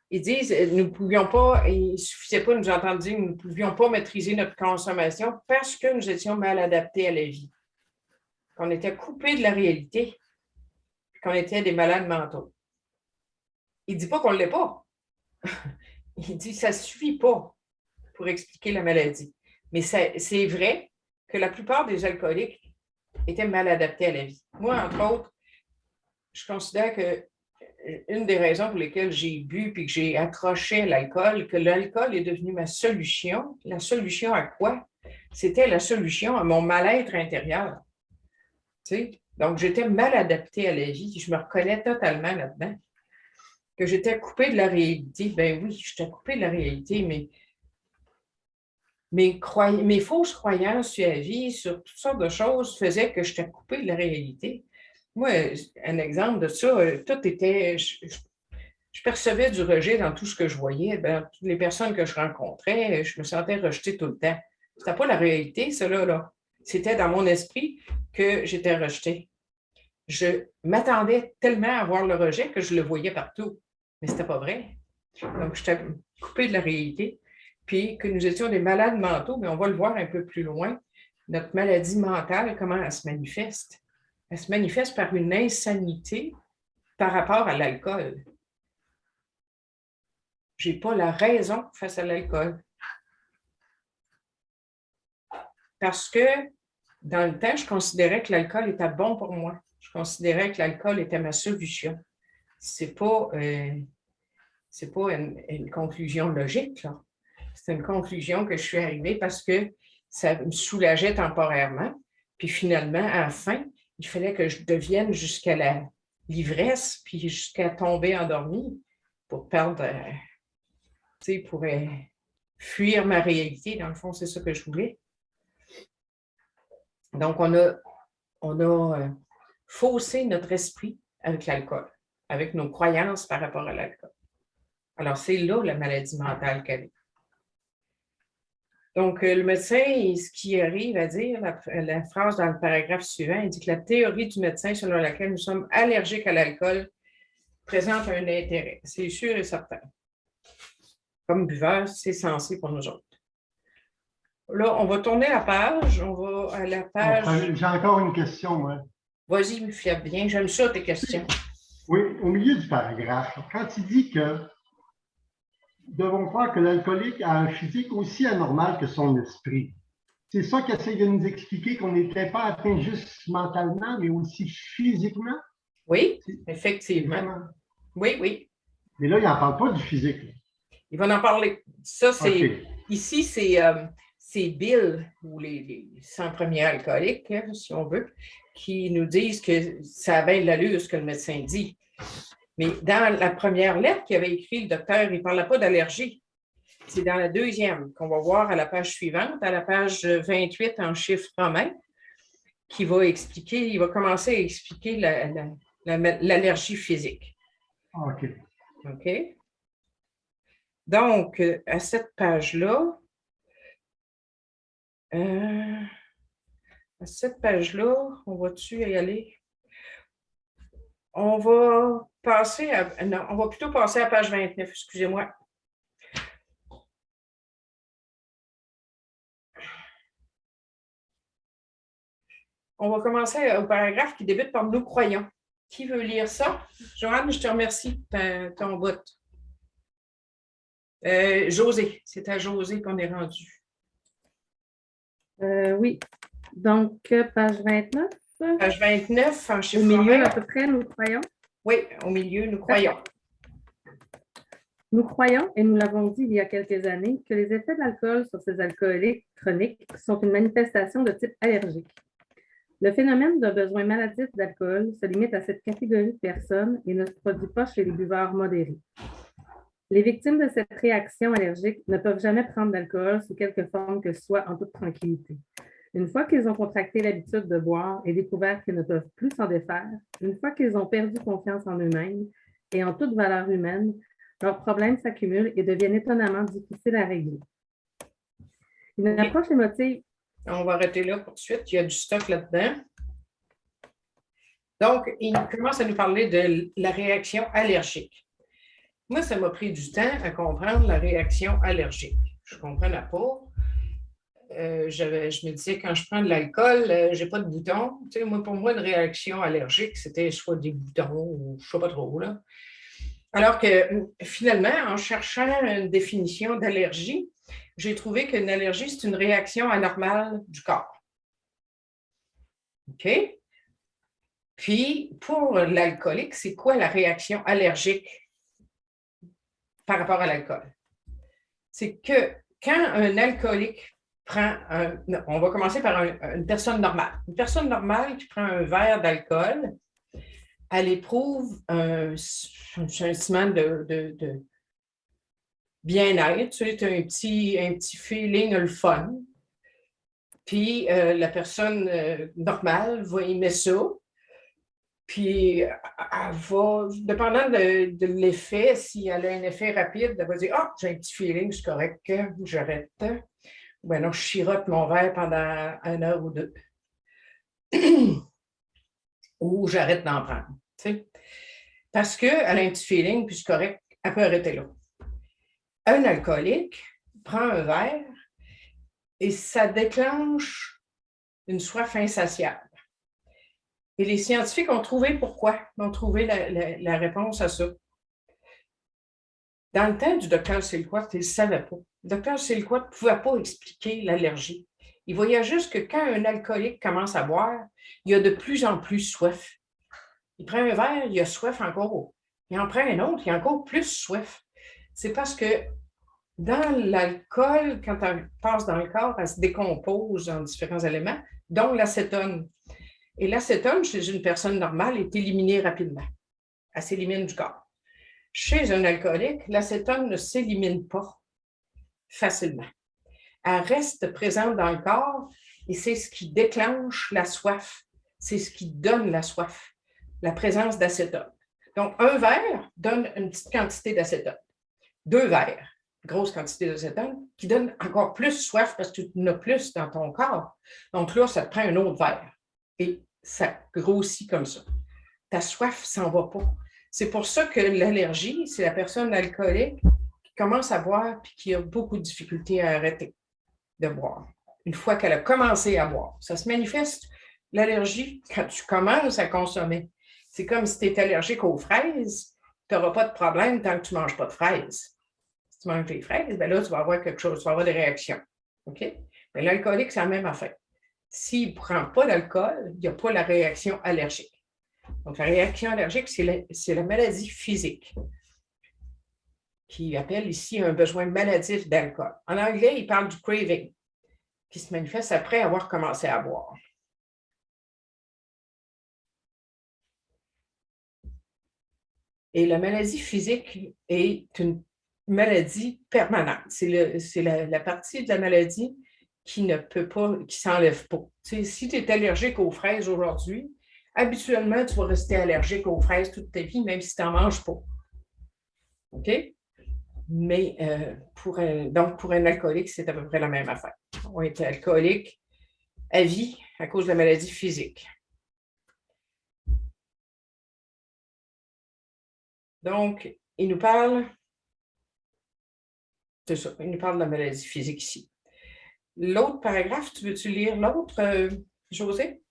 Ils disent, nous pouvions pas, il ne suffisait pas de nous entendre dire que nous ne pouvions pas maîtriser notre consommation parce que nous étions mal adaptés à la vie, qu'on était coupés de la réalité, qu'on était des malades mentaux. Il ne dit pas qu'on ne l'est pas. Il dit que ça ne suffit pas pour expliquer la maladie. Mais c'est vrai que la plupart des alcooliques étaient mal adaptés à la vie. Moi, entre autres, je considère que une des raisons pour lesquelles j'ai bu puis que j'ai accroché à l'alcool, que l'alcool est devenu ma solution. La solution à quoi? C'était la solution à mon mal-être intérieur. Tu sais? Donc, j'étais mal adaptée à la vie. Je me reconnais totalement là-dedans. Que j'étais coupée de la réalité. Ben oui, j'étais coupée de la réalité, mais mes fausses croyances sur la vie, sur toutes sortes de choses, faisaient que j'étais coupée de la réalité. Moi, un exemple de ça, tout était... Je percevais du rejet dans tout ce que je voyais. Toutes les personnes que je rencontrais, je me sentais rejetée tout le temps. C'était pas la réalité, cela, là. C'était dans mon esprit que j'étais rejetée. Je m'attendais tellement à voir le rejet que je le voyais partout. Mais c'était pas vrai. Donc, j'étais coupée de la réalité. Puis que nous étions des malades mentaux, mais on va le voir un peu plus loin. Notre maladie mentale, comment elle se manifeste? Elle se manifeste par une insanité par rapport à l'alcool. Je n'ai pas la raison face à l'alcool. Parce que dans le temps, je considérais que l'alcool était bon pour moi. Je considérais que l'alcool était ma solution. Ce n'est pas une conclusion logique, là. C'est une conclusion que je suis arrivée parce que ça me soulageait temporairement. Puis finalement, à la fin, il fallait que je devienne jusqu'à l'ivresse, puis jusqu'à tomber endormie pour perdre, pour fuir ma réalité. Dans le fond, c'est ça que je voulais. Donc, on a faussé notre esprit avec l'alcool, avec nos croyances par rapport à l'alcool. Alors, c'est là la maladie mentale qu'elle est. Donc, le médecin, ce qui arrive à dire, la phrase dans le paragraphe suivant, il dit que la théorie du médecin selon laquelle nous sommes allergiques à l'alcool présente un intérêt. C'est sûr et certain. Comme buveur, c'est censé pour nous autres. Là, on va tourner la page. On va à la page. J'ai encore une question, moi. Vas-y, Fiat, bien. J'aime ça, tes questions. Oui, au milieu du paragraphe, quand il dit que nous devons croire que l'alcoolique a un physique aussi anormal que son esprit, c'est ça qu'il essaie de nous expliquer, qu'on n'était pas atteint juste mentalement, mais aussi physiquement? Oui, effectivement. Vraiment? Oui, oui. Mais là, il n'en parle pas du physique. Il va en parler. Ça, c'est. OK. Ici, c'est Bill, ou les 100 premiers alcooliques, hein, si on veut, qui nous disent que ça a bien de l'allure ce que le médecin dit. Mais dans la première lettre qu'il avait écrite, le docteur, il ne parlait pas d'allergie. C'est dans la deuxième qu'on va voir à la page suivante, à la page 28 en chiffres romains, qui va expliquer, il va commencer à expliquer l'allergie physique. OK. OK? Donc, à cette page-là, on va-tu y aller? On va passer à... Non, on va plutôt passer à la page 29, excusez-moi. On va commencer au paragraphe qui débute par « Nous croyons ». Qui veut lire ça? Joanne, je te remercie de ton bout. José, c'est à José qu'on est rendu. Oui. Donc, page 29. Page 29, en chiffre Au milieu, romain. à peu près, nous croyons. Oui, au milieu, nous croyons. Nous croyons, et nous l'avons dit il y a quelques années, que les effets de l'alcool sur ces alcooliques chroniques sont une manifestation de type allergique. Le phénomène d'un besoin maladif d'alcool se limite à cette catégorie de personnes et ne se produit pas chez les buveurs modérés. Les victimes de cette réaction allergique ne peuvent jamais prendre d'alcool sous quelque forme que ce soit en toute tranquillité. Une fois qu'ils ont contracté l'habitude de boire et découvert qu'ils ne peuvent plus s'en défaire, une fois qu'ils ont perdu confiance en eux-mêmes et en toute valeur humaine, leurs problèmes s'accumulent et deviennent étonnamment difficiles à régler. Une approche émotive. On va arrêter là pour tout de suite. Il y a du stock là-dedans. Donc, il commence à nous parler de la réaction allergique. Moi, ça m'a pris du temps à comprendre la réaction allergique. Je ne comprenais pas. Je me disais, quand je prends de l'alcool, je n'ai pas de boutons. Tu sais, pour moi, une réaction allergique, c'était soit des boutons ou je ne sais pas trop. Là. Alors que finalement, en cherchant une définition d'allergie, j'ai trouvé qu'une allergie, c'est une réaction anormale du corps. OK? Puis, pour l'alcoolique, c'est quoi la réaction allergique par rapport à l'alcool? C'est que quand un alcoolique prend on va commencer par une personne normale. Une personne normale qui prend un verre d'alcool, elle éprouve un sentiment de bien-être, tu sais, un petit feeling le fun. Puis la personne normale va aimer ça. Puis elle va, dépendant de l'effet, si elle a un effet rapide, elle va dire « Ah, j'ai un petit feeling, c'est correct, j'arrête. » Ben non, je chirote mon verre pendant 1 heure ou 2. Ou j'arrête d'en prendre. Tu sais. Parce qu'elle a un petit feeling, puis c'est correct, elle peut arrêter là. Un alcoolique prend un verre et ça déclenche une soif insatiable. Et les scientifiques ont trouvé pourquoi, ont trouvé la réponse à ça. Dans le temps du docteur Silkworth, il ne savait pas. Le docteur Silkworth ne pouvait pas expliquer l'allergie. Il voyait juste que quand un alcoolique commence à boire, il a de plus en plus soif. Il prend un verre, il a soif encore. Il en prend un autre, il a encore plus soif. C'est parce que dans l'alcool, quand elle passe dans le corps, elle se décompose en différents éléments, dont l'acétone. Et l'acétone, chez une personne normale, est éliminée rapidement. Elle s'élimine du corps. Chez un alcoolique, l'acétone ne s'élimine pas facilement. Elle reste présente dans le corps et c'est ce qui déclenche la soif. C'est ce qui donne la soif, la présence d'acétone. Donc, un verre donne une petite quantité d'acétone. 2 verres, grosse quantité d'acétone, qui donne encore plus soif parce que tu en as plus dans ton corps. Donc là, ça te prend un autre verre. Et ça grossit comme ça. Ta soif ne s'en va pas. C'est pour ça que l'allergie, c'est la personne alcoolique qui commence à boire et qui a beaucoup de difficultés à arrêter de boire. Une fois qu'elle a commencé à boire. Ça se manifeste, l'allergie, quand tu commences à consommer. C'est comme si tu es allergique aux fraises, tu n'auras pas de problème tant que tu ne manges pas de fraises. Si tu manges des fraises, bien là, tu vas avoir quelque chose, tu vas avoir des réactions. OK? Mais l'alcoolique, c'est la même affaire. S'il ne prend pas d'alcool, il n'y a pas la réaction allergique. Donc, la réaction allergique, c'est la maladie physique, qui appelle ici un besoin maladif d'alcool. En anglais, il parle du craving, qui se manifeste après avoir commencé à boire. Et la maladie physique est une maladie permanente. C'est la partie de la maladie qui ne peut pas, qui ne s'enlève pas. Tu sais, si tu es allergique aux fraises aujourd'hui, habituellement, tu vas rester allergique aux fraises toute ta vie, même si tu n'en manges pas. OK? Mais pour un alcoolique, c'est à peu près la même affaire. On est alcoolique à vie à cause de la maladie physique. Donc, il nous parle, c'est ça, il nous parle de la maladie physique ici. L'autre paragraphe, tu veux-tu lire l'autre, José?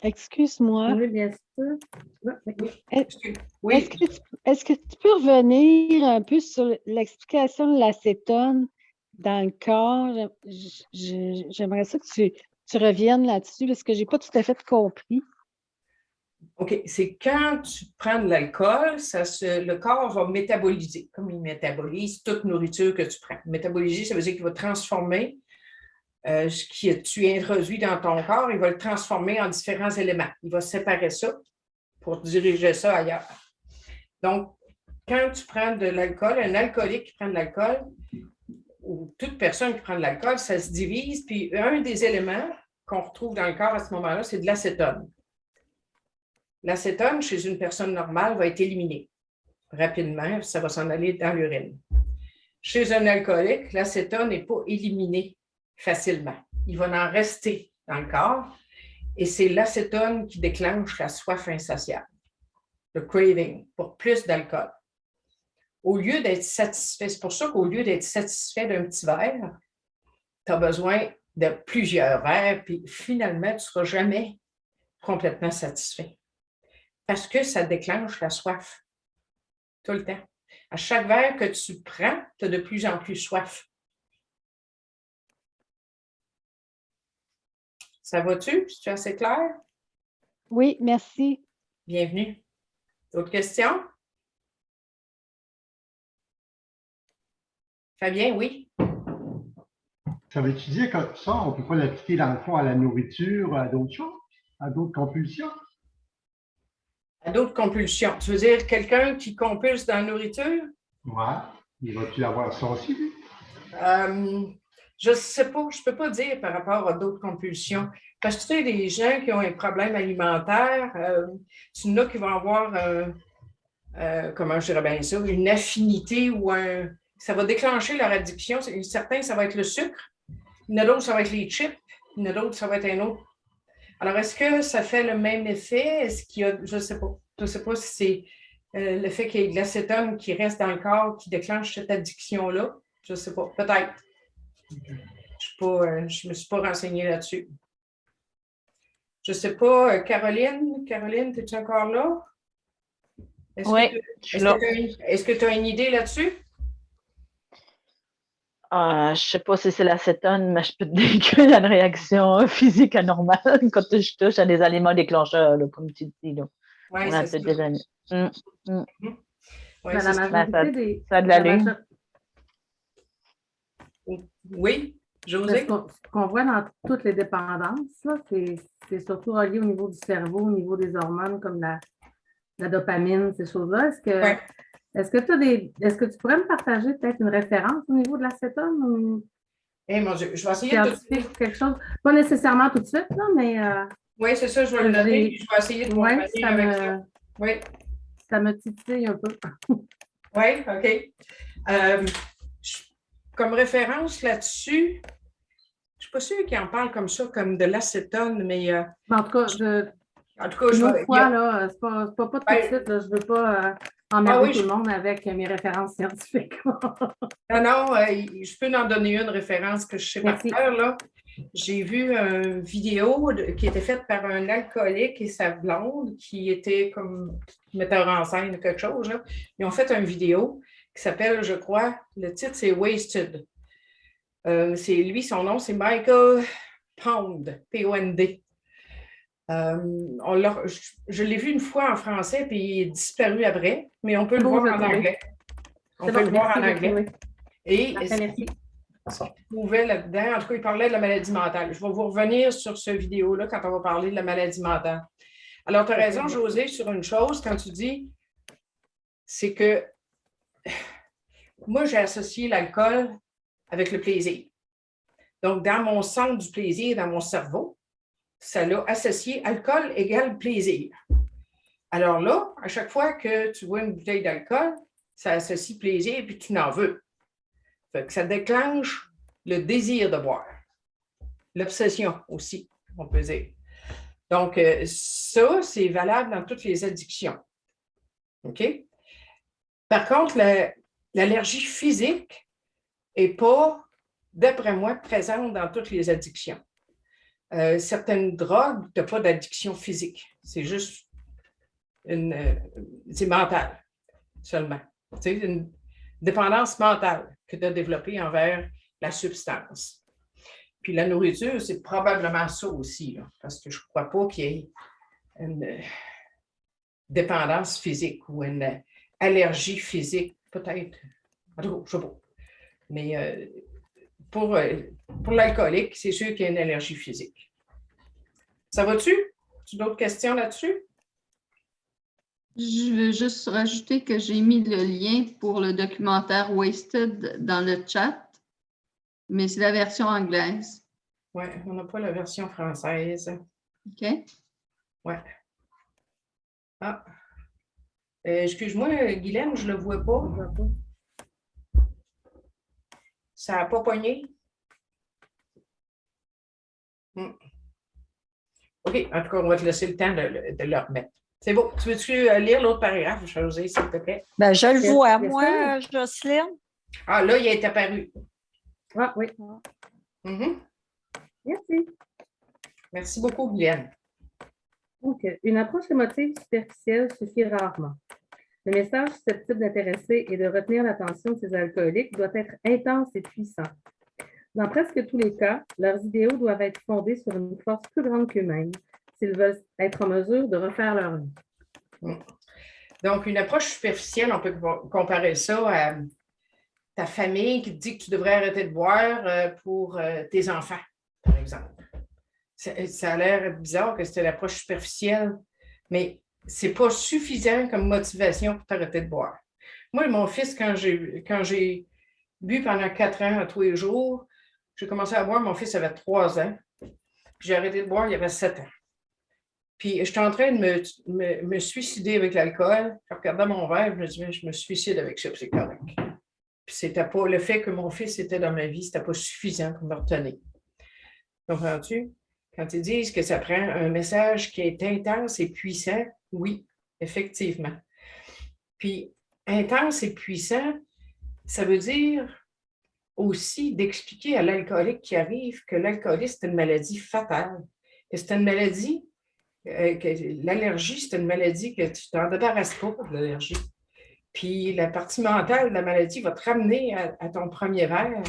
Excuse-moi. Oui, bien sûr. Oui. Est-ce que tu peux revenir un peu sur l'explication de l'acétone dans le corps? J'aimerais ça que tu reviennes là-dessus parce que je n'ai pas tout à fait compris. OK. C'est quand tu prends de l'alcool, le corps va métaboliser, comme il métabolise toute nourriture que tu prends. Métaboliser, ça veut dire qu'il va transformer ce que tu introduis dans ton corps, il va le transformer en différents éléments. Il va séparer ça pour diriger ça ailleurs. Donc, quand tu prends de l'alcool, un alcoolique qui prend de l'alcool, ou toute personne qui prend de l'alcool, ça se divise, puis un des éléments qu'on retrouve dans le corps à ce moment-là, c'est de l'acétone. L'acétone, chez une personne normale, va être éliminé rapidement, ça va s'en aller dans l'urine. Chez un alcoolique, l'acétone n'est pas éliminé facilement. Il va en rester dans le corps et c'est l'acétone qui déclenche la soif insatiable, le craving pour plus d'alcool. Au lieu d'être satisfait, c'est pour ça qu'au lieu d'être satisfait d'un petit verre, tu as besoin de plusieurs verres, puis finalement, tu ne seras jamais complètement satisfait. Parce que ça déclenche la soif tout le temps. À chaque verre que tu prends, tu as de plus en plus soif. Ça va-tu? C'est assez clair? Oui, merci. Bienvenue. D'autres questions? Fabien, oui? Ça veut-tu dire que ça, on ne peut pas l'appliquer dans le fond à la nourriture, à d'autres choses, à d'autres compulsions? À d'autres compulsions. Tu veux dire quelqu'un qui compulse dans la nourriture? Oui. Il va-tu avoir ça aussi, lui? Je ne sais pas, je ne peux pas dire par rapport à d'autres compulsions. Parce que tu sais, les gens qui ont un problème alimentaire, tu en as qui vont avoir, comment je dirais bien ça, une affinité ou ça va déclencher leur addiction. Certains, ça va être le sucre. Il y en a d'autres, ça va être les chips. Il y en a d'autres, ça va être un autre. Alors, est-ce que ça fait le même effet? Est-ce qu'il y a, je ne sais pas. Je ne sais pas si c'est le fait qu'il y ait de l'acétone qui reste dans le corps qui déclenche cette addiction-là. Je ne sais pas. Peut-être. Je ne me suis pas renseignée là-dessus. Je ne sais pas, Caroline, es-tu encore là? Oui, je suis là. Est-ce que tu as une idée là-dessus? Je ne sais pas si c'est l'acétone, mais je peux te dire qu'il y a une réaction physique anormale quand je touche à des aliments déclencheurs, là, comme tu dis. Oui, c'est ça. Des années. Oui, La majorité ça a de l'allure. Oui, José? Ce qu'on voit dans toutes les dépendances, là, c'est surtout relié au niveau du cerveau, au niveau des hormones comme la dopamine, ces choses-là. Est-ce que tu pourrais me partager peut-être une référence au niveau de l'acétone ou Mon Dieu, je vais essayer de... quelque chose? Pas nécessairement tout de suite, là, mais... oui, c'est ça, je vais le noter. Je vais essayer de vous avec ça. Oui. Ça me titille un peu. Oui, OK. Comme référence là-dessus, je ne suis pas sûre qu'il en parle comme ça, comme de l'acétone, mais... En tout cas, En tout cas, Une autre il y fois, a- là, c'est pas tout de Ben, suite, là, je ne veux pas emmerder oui, tout le monde avec mes références scientifiques. non, je peux en donner une référence que je sais par Merci. cœur, là. J'ai vu une vidéo qui était faite par un alcoolique et sa blonde qui était comme metteur en scène ou quelque chose, là. Ils ont fait une vidéo qui s'appelle, je crois, le titre c'est Wasted. C'est lui, son nom, c'est Michael Pond, P-O-N-D. Je l'ai vu une fois en français, puis il est disparu après, mais on peut le voir en anglais. On peut le voir en anglais. Et Merci. ce qu'il trouvait là-dedans, en tout cas, il parlait de la maladie mentale. Je vais vous revenir sur ce vidéo-là quand on va parler de la maladie mentale. Alors, tu as raison, José, sur une chose, quand tu dis, c'est que moi, j'ai associé l'alcool avec le plaisir. Donc, dans mon centre du plaisir, dans mon cerveau, ça l'a associé alcool égale plaisir. Alors là, à chaque fois que tu vois une bouteille d'alcool, ça associe plaisir et puis tu n'en veux. Fait que ça déclenche le désir de boire. L'obsession aussi, on peut dire. Donc, ça, c'est valable dans toutes les addictions. OK? Par contre, l'allergie physique n'est pas, d'après moi, présente dans toutes les addictions. Certaines drogues, tu n'as pas d'addiction physique. C'est juste c'est mental seulement. C'est une dépendance mentale que tu as développée envers la substance. Puis la nourriture, c'est probablement ça aussi, là, parce que je ne crois pas qu'il y ait une dépendance physique ou une allergie physique, peut-être. En tout cas, je ne sais pas. Mais pour l'alcoolique, c'est sûr qu'il y a une allergie physique. Ça va-tu? As-tu d'autres questions là-dessus? Je veux juste rajouter que j'ai mis le lien pour le documentaire Wasted dans le chat, mais c'est la version anglaise. Oui, on n'a pas la version française. OK? Oui. Ah. Excuse-moi, Guylaine, je ne le vois pas. Ça n'a pas pogné? OK, en tout cas, on va te laisser le temps de le remettre. C'est bon. Tu veux-tu lire l'autre paragraphe, José, s'il te plaît? Ben, je le Yes, vois, yes, moi, Jocelyne. Ah, là, il est apparu. Ah oui. Merci. Merci beaucoup, Guylaine. Donc, une approche émotive superficielle suffit rarement. Le message susceptible d'intéresser et de retenir l'attention de ces alcooliques doit être intense et puissant. Dans presque tous les cas, leurs idéaux doivent être fondés sur une force plus grande qu'eux-mêmes s'ils veulent être en mesure de refaire leur vie. Donc, une approche superficielle, on peut comparer ça à ta famille qui te dit que tu devrais arrêter de boire pour tes enfants, par exemple. Ça a l'air bizarre que c'était l'approche superficielle, mais ce n'est pas suffisant comme motivation pour t'arrêter de boire. Moi, mon fils, quand j'ai bu pendant 4 ans tous les jours, j'ai commencé à boire, mon fils avait 3 ans, puis j'ai arrêté de boire, il avait 7 ans. Puis j'étais en train de me suicider avec l'alcool. Je regardais mon verre, je me disais, je me suicide avec ça, puis c'est correct. Puis c'était pas le fait que mon fils était dans ma vie, c'était pas suffisant pour me retenir. Comprends-tu? Quand ils disent que ça prend un message qui est intense et puissant, oui, effectivement. Puis intense et puissant, ça veut dire aussi d'expliquer à l'alcoolique qui arrive que l'alcoolisme, c'est une maladie fatale, que c'est une maladie, que l'allergie, c'est une maladie que tu t'en débarrasses pas de l'allergie. Puis la partie mentale de la maladie va te ramener à ton premier verre,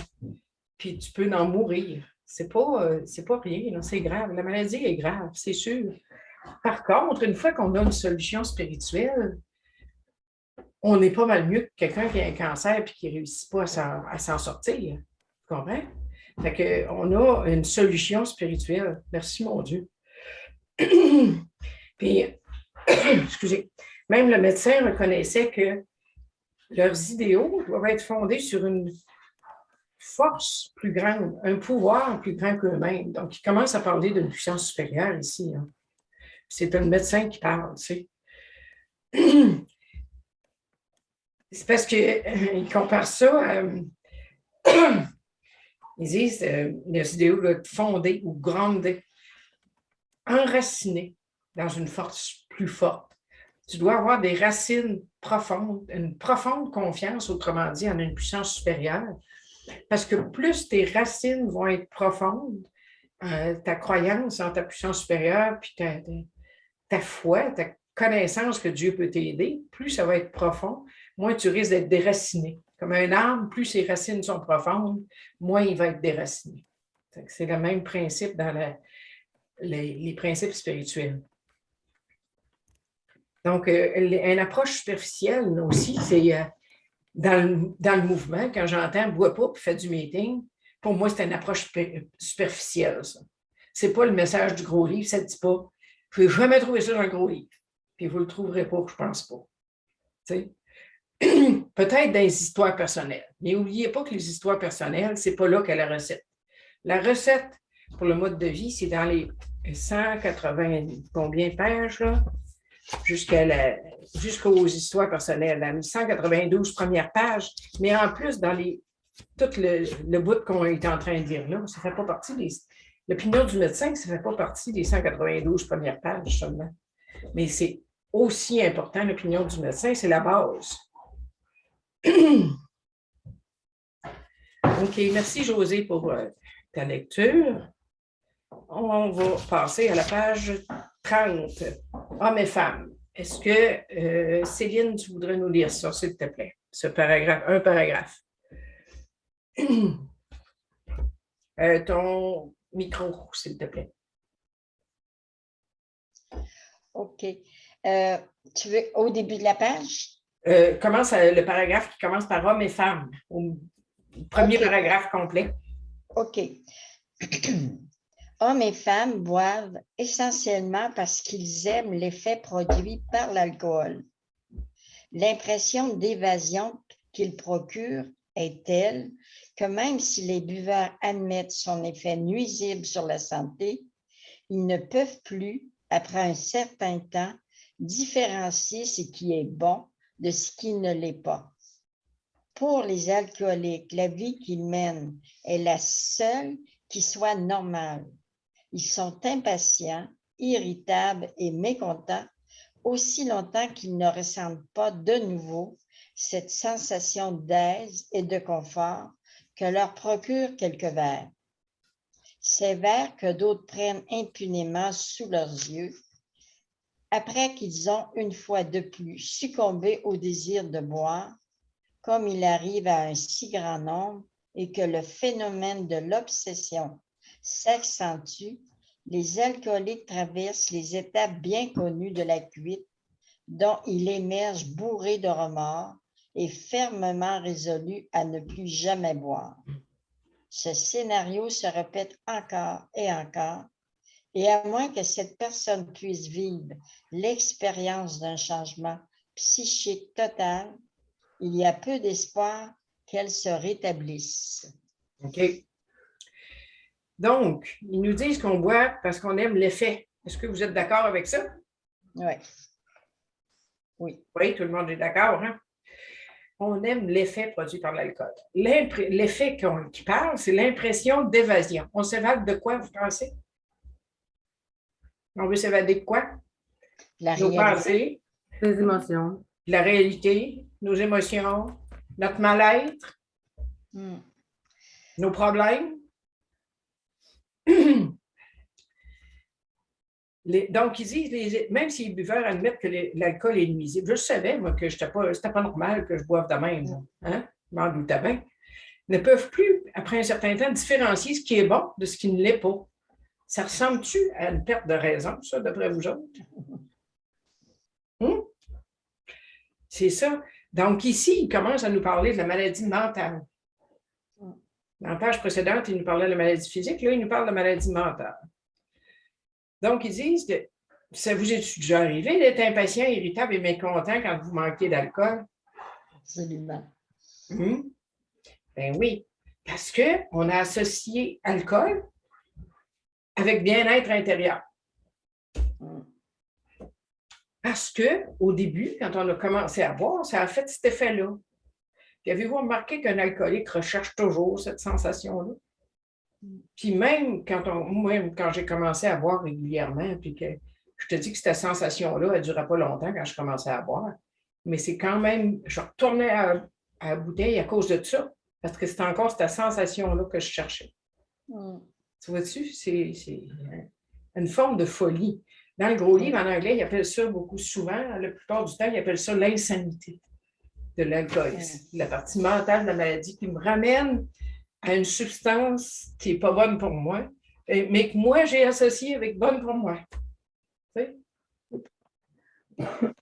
puis tu peux en mourir. C'est pas rien, c'est grave. La maladie est grave, c'est sûr. Par contre, une fois qu'on a une solution spirituelle, on est pas mal mieux que quelqu'un qui a un cancer et qui ne réussit pas à s'en sortir. Tu comprends? Fait qu'on a une solution spirituelle. Merci, mon Dieu. Puis, excusez, même le médecin reconnaissait que leurs idéaux doivent être fondés sur une force plus grande, un pouvoir plus grand qu'eux-mêmes. Donc, ils commencent à parler d'une puissance supérieure ici. Hein. C'est un médecin qui parle, tu sais. C'est parce qu'ils comparent ça à... Ils disent les idéaux fondés ou grandés, enracinés dans une force plus forte. Tu dois avoir des racines profondes, une profonde confiance, autrement dit, en une puissance supérieure. Parce que plus tes racines vont être profondes, ta croyance en ta puissance supérieure, puis ta foi, ta connaissance que Dieu peut t'aider, plus ça va être profond, moins tu risques d'être déraciné. Comme un arbre, plus ses racines sont profondes, moins il va être déraciné. C'est le même principe dans les principes spirituels. Donc, une approche superficielle aussi, c'est dans le mouvement, quand j'entends « bois pas puis fais du meeting », pour moi, c'est une approche superficielle, ça. C'est pas le message du gros livre, ça ne dit pas « je ne vais jamais trouver ça dans le gros livre ». Puis vous ne le trouverez pas, je ne pense pas. Peut-être dans les histoires personnelles. Mais n'oubliez pas que les histoires personnelles, ce n'est pas là qu'est la recette. La recette pour le mode de vie, c'est dans les 180 combien de pages, là? Jusqu'aux histoires personnelles, dans les 192 premières pages, mais en plus, dans tout le bout qu'on est en train de dire là, ça ne fait pas partie des... L'opinion du médecin, ça ne fait pas partie des 192 premières pages seulement. Mais c'est aussi important, l'opinion du médecin, c'est la base. OK, merci Josée pour ta lecture. On va passer à la page 30, hommes et femmes. Est-ce que, Céline, tu voudrais nous lire ça, s'il te plaît, ce paragraphe, un paragraphe? Ton micro, s'il te plaît. OK. Tu veux au début de la page? Commence le paragraphe qui commence par hommes et femmes, au premier paragraphe complet. OK. Hommes et femmes boivent essentiellement parce qu'ils aiment l'effet produit par l'alcool. L'impression d'évasion qu'il procure est telle que même si les buveurs admettent son effet nuisible sur la santé, ils ne peuvent plus, après un certain temps, différencier ce qui est bon de ce qui ne l'est pas. Pour les alcooliques, la vie qu'ils mènent est la seule qui soit normale. Ils sont impatients, irritables et mécontents aussi longtemps qu'ils ne ressentent pas de nouveau cette sensation d'aise et de confort que leur procure quelques verres. Ces verres que d'autres prennent impunément sous leurs yeux, après qu'ils ont une fois de plus succombé au désir de boire, comme il arrive à un si grand nombre et que le phénomène de l'obsession s'accentue, les alcooliques traversent les étapes bien connues de la cuite, dont ils émergent bourrés de remords et fermement résolus à ne plus jamais boire. Ce scénario se répète encore et encore, et à moins que cette personne puisse vivre l'expérience d'un changement psychique total, il y a peu d'espoir qu'elle se rétablisse. OK. Donc, ils nous disent qu'on boit parce qu'on aime l'effet. Est-ce que vous êtes d'accord avec ça? Oui. Oui. Oui, tout le monde est d'accord, hein? On aime l'effet produit par l'alcool. L'effet qui parle, c'est l'impression d'évasion. On s'évade de quoi, vous pensez? On veut s'évader de quoi? Nos pensées, Les émotions. la réalité, nos émotions, notre mal-être, nos problèmes. Donc, ils disent, même si les buveurs admettent que l'alcool est nuisible, je savais, moi, que c'était pas normal que je boive de même, hein? Je m'en doutais bien. Ne peuvent plus, après un certain temps, différencier ce qui est bon de ce qui ne l'est pas. Ça ressemble-tu à une perte de raison, ça, d'après vous autres? C'est ça. Donc, ici, il commence à nous parler de la maladie mentale. Dans la page précédente, il nous parlait de la maladie physique. Là, il nous parle de la maladie mentale. Donc, ils disent que ça vous est déjà arrivé d'être impatient, irritable et mécontent quand vous manquez d'alcool? Absolument. Ben oui, parce qu'on a associé alcool avec bien-être intérieur. Parce qu'au début, quand on a commencé à boire, ça a fait cet effet-là. Puis avez-vous remarqué qu'un alcoolique recherche toujours cette sensation-là? Puis même quand j'ai commencé à boire régulièrement, puis que Je te dis que cette sensation-là, elle ne durait pas longtemps quand je commençais à boire. Mais c'est quand même, je retournais à la bouteille à cause de ça, parce que c'était encore cette sensation-là que je cherchais. Tu vois-tu? C'est une forme de folie. Dans le gros livre, en anglais, ils appellent ça beaucoup souvent, la plupart du temps, ils appellent ça l'insanité de l'alcoolisme, la partie mentale de la maladie qui me ramène à une substance qui n'est pas bonne pour moi, mais que moi, j'ai associé avec bonne pour moi. Tu sais?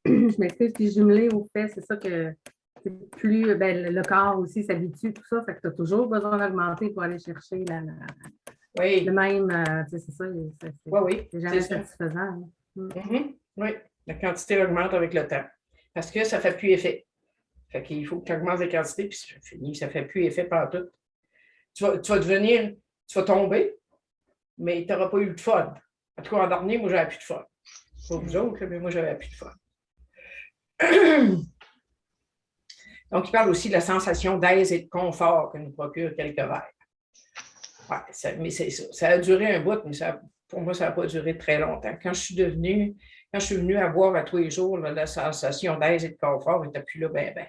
Je m'excuse, puis jumelé au fait, c'est ça que plus le corps aussi s'habitue, tout ça, fait que tu as toujours besoin d'augmenter pour aller chercher Oui. le même, c'est ça, Oui, c'est jamais c'est ça. satisfaisant. Oui, la quantité augmente avec le temps, parce que ça ne fait plus effet. Fait qu'il faut que tu augmentes la quantité, puis c'est fini, ça ne fait plus effet partout. Tu vas tomber, mais tu n'auras pas eu de fun. En tout cas, en dernier, moi, j'avais plus de fun. Pas vous autres, mais moi, j'avais plus de fun. Donc, il parle aussi de la sensation d'aise et de confort que nous procure quelques verres. Ouais, mais c'est ça. Ça a duré un bout, mais pour moi, ça n'a pas duré très longtemps. Quand je suis venue à boire à tous les jours, là, la sensation d'aise et de confort n'était plus là, ben.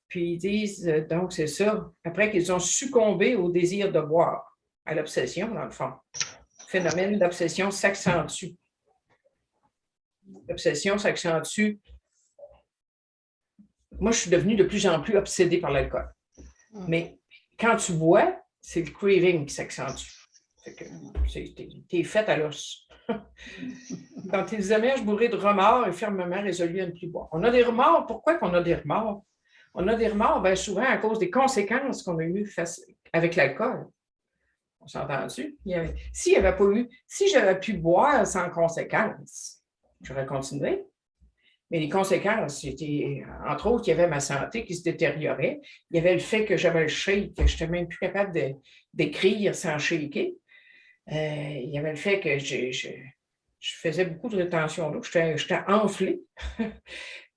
Puis ils disent, donc c'est ça, après qu'ils ont succombé au désir de boire, à l'obsession, dans le fond. Le phénomène d'obsession s'accentue. L'obsession s'accentue. Moi, je suis devenue de plus en plus obsédée par l'alcool. Mais quand tu bois, c'est le craving qui s'accentue. T'es faite à l'os. Dans tes images bourrées de remords et fermement résolus à ne plus boire. On a des remords. Pourquoi qu'on a des remords? On a des remords bien souvent à cause des conséquences qu'on a eues avec l'alcool. On s'entend-tu? Si j'avais pu boire sans conséquences, j'aurais continué. Mais les conséquences, c'était, entre autres, il y avait ma santé qui se détériorait. Il y avait le fait que j'avais le shake, que je n'étais même plus capable d'écrire sans shaker. Il y avait le fait que je faisais beaucoup de rétention d'eau, j'étais enflée.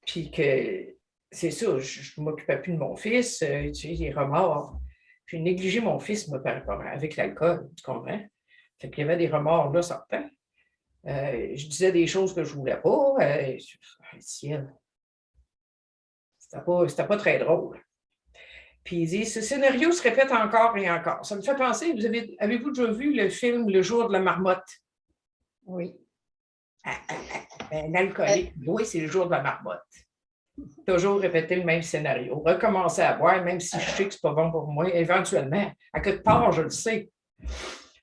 Puis que c'est ça, je ne m'occupais plus de mon fils, tu sais, les remords. J'ai négligé mon fils avec l'alcool, tu comprends? Fait qu'il y avait des remords là, certains. Je disais des choses que je ne voulais pas. Ciel. C'était pas très drôle. Puis il dit, ce scénario se répète encore et encore. Ça me fait penser, avez-vous déjà vu le film Le jour de la marmotte? Oui. Un alcoolique, oui, c'est le jour de la marmotte. Toujours répéter le même scénario. Recommencer à boire, même si je sais que ce n'est pas bon pour moi, éventuellement. À quelque part, je le sais.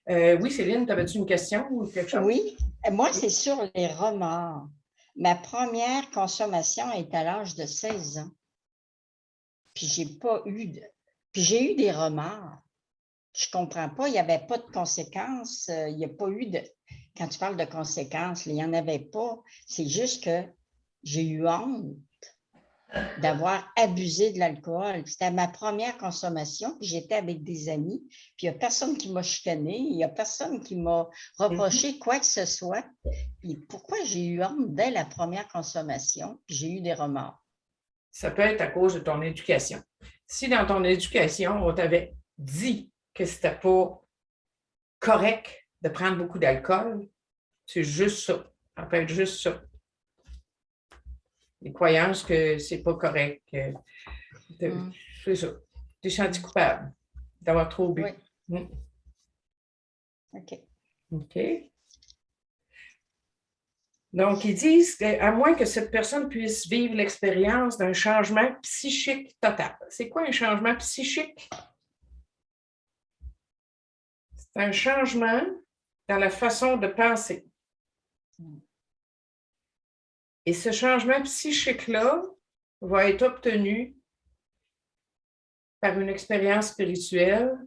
Oui, Céline, avais-tu une question ou quelque chose? Oui, moi, c'est sur les remords. Ma première consommation est à l'âge de 16 ans. Puis j'ai eu des remords. Je ne comprends pas, il n'y avait pas de conséquences. Il n'y a pas eu de... Quand tu parles de conséquences, il n'y en avait pas. C'est juste que j'ai eu honte d'avoir abusé de l'alcool. C'était ma première consommation, puis j'étais avec des amis, puis il n'y a personne qui m'a chicané, il n'y a personne qui m'a reproché quoi que ce soit. Puis pourquoi j'ai eu honte dès la première consommation, puis j'ai eu des remords? Ça peut être à cause de ton éducation. Si dans ton éducation, on t'avait dit que ce n'était pas correct de prendre beaucoup d'alcool, c'est juste ça. Ça peut être juste ça. Les croyances que c'est pas correct. C'est ça. Tu es senti coupable d'avoir trop bu. Oui. OK. OK. Donc, ils disent qu'à moins que cette personne puisse vivre l'expérience d'un changement psychique total. C'est quoi un changement psychique? C'est un changement dans la façon de penser. Et ce changement psychique-là va être obtenu par une expérience spirituelle,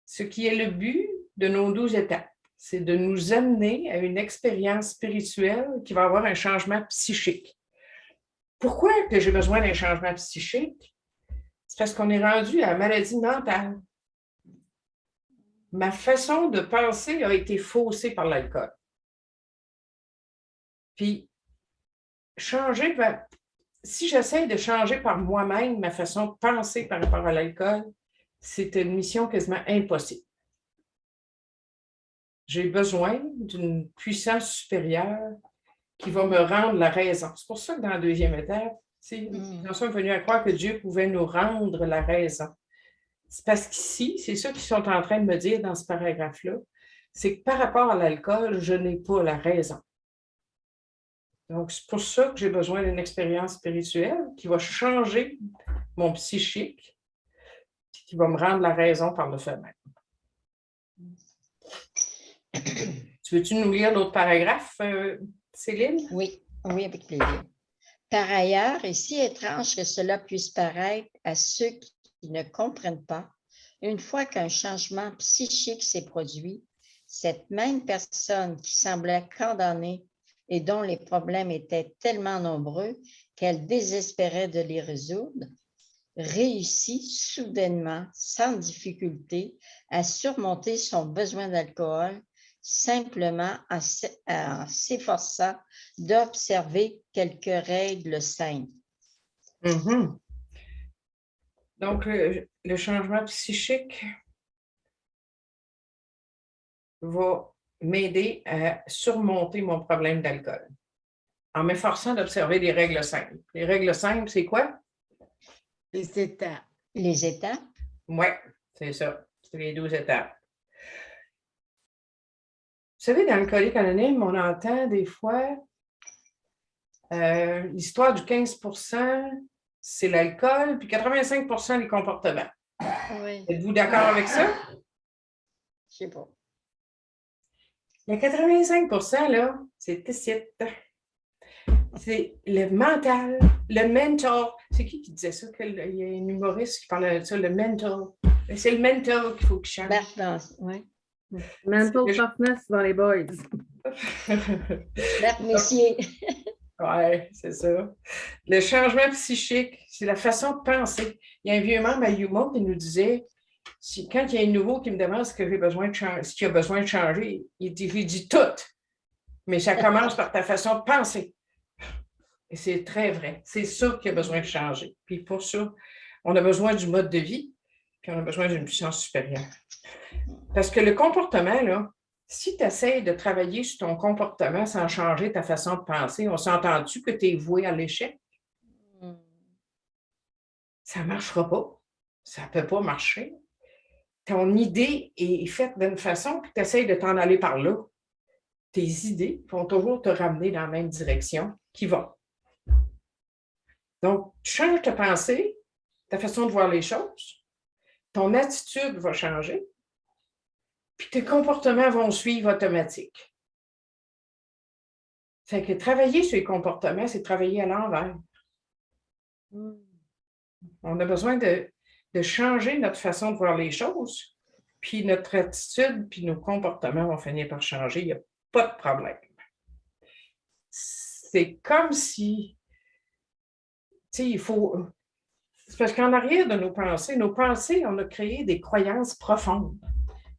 ce qui est le but de nos 12 étapes. C'est de nous amener à une expérience spirituelle qui va avoir un changement psychique. Pourquoi que j'ai besoin d'un changement psychique? C'est parce qu'on est rendu à la maladie mentale. Ma façon de penser a été faussée par l'alcool. Puis, si j'essaie de changer par moi-même ma façon de penser par rapport à l'alcool, c'est une mission quasiment impossible. j'ai besoin d'une puissance supérieure qui va me rendre la raison. C'est pour ça que dans la deuxième étape, nous sommes venus à croire que Dieu pouvait nous rendre la raison. C'est parce qu'ici, c'est ça qu'ils sont en train de me dire dans ce paragraphe-là, c'est que par rapport à l'alcool, je n'ai pas la raison. Donc, c'est pour ça que j'ai besoin d'une expérience spirituelle qui va changer mon psychique, qui va me rendre la raison par le fait même. Tu veux-tu nous lire l'autre paragraphe, Céline? Oui, oui, avec plaisir. Par ailleurs, et si étrange que cela puisse paraître à ceux qui ne comprennent pas, une fois qu'un changement psychique s'est produit, cette même personne qui semblait condamnée et dont les problèmes étaient tellement nombreux qu'elle désespérait de les résoudre, réussit soudainement, sans difficulté, à surmonter son besoin d'alcool simplement en s'efforçant d'observer quelques règles simples. Mm-hmm. Donc, le changement psychique va m'aider à surmonter mon problème d'alcool en m'efforçant d'observer des règles simples. Les règles simples, c'est quoi? Les étapes. Les étapes? Oui, c'est ça. C'est les 12 étapes. Vous savez, dans Alcooliques Anonymes, on entend des fois l'histoire du 15%, c'est l'alcool, puis 85% les comportements. Oui. Êtes-vous d'accord avec ça? Je sais pas. Le 85%, là, c'est le mental, le mental. C'est qui disait ça? Il y a un humoriste qui parlait de ça, le mental. C'est le mental qu'il faut qu'il change. Oui. Mental toughness dans les boys. Bert Messier. Oui, c'est ça. Le changement psychique, c'est la façon de penser. Il y a un vieux membre à Yuma qui nous disait, quand il y a un nouveau qui me demande ce qu'il a besoin de changer, il dit tout. Mais ça commence par ta façon de penser. Et c'est très vrai. C'est ça qui a besoin de changer. Puis pour ça, on a besoin du mode de vie, puis on a besoin d'une puissance supérieure. Parce que le comportement, là, si tu essaies de travailler sur ton comportement sans changer ta façon de penser, on s'entend-tu que tu es voué à l'échec? Ça ne marchera pas. Ça ne peut pas marcher. Ton idée est faite d'une façon que tu essaies de t'en aller par là. Tes idées vont toujours te ramener dans la même direction qui va. Donc, tu changes ta pensée, ta façon de voir les choses, ton attitude va changer, puis tes comportements vont suivre automatiques. Fait que travailler sur les comportements, c'est travailler à l'envers. On a besoin de changer notre façon de voir les choses, puis notre attitude, puis nos comportements vont finir par changer. Il n'y a pas de problème. C'est comme si, tu sais, il faut... C'est parce qu'en arrière de nos pensées, on a créé des croyances profondes.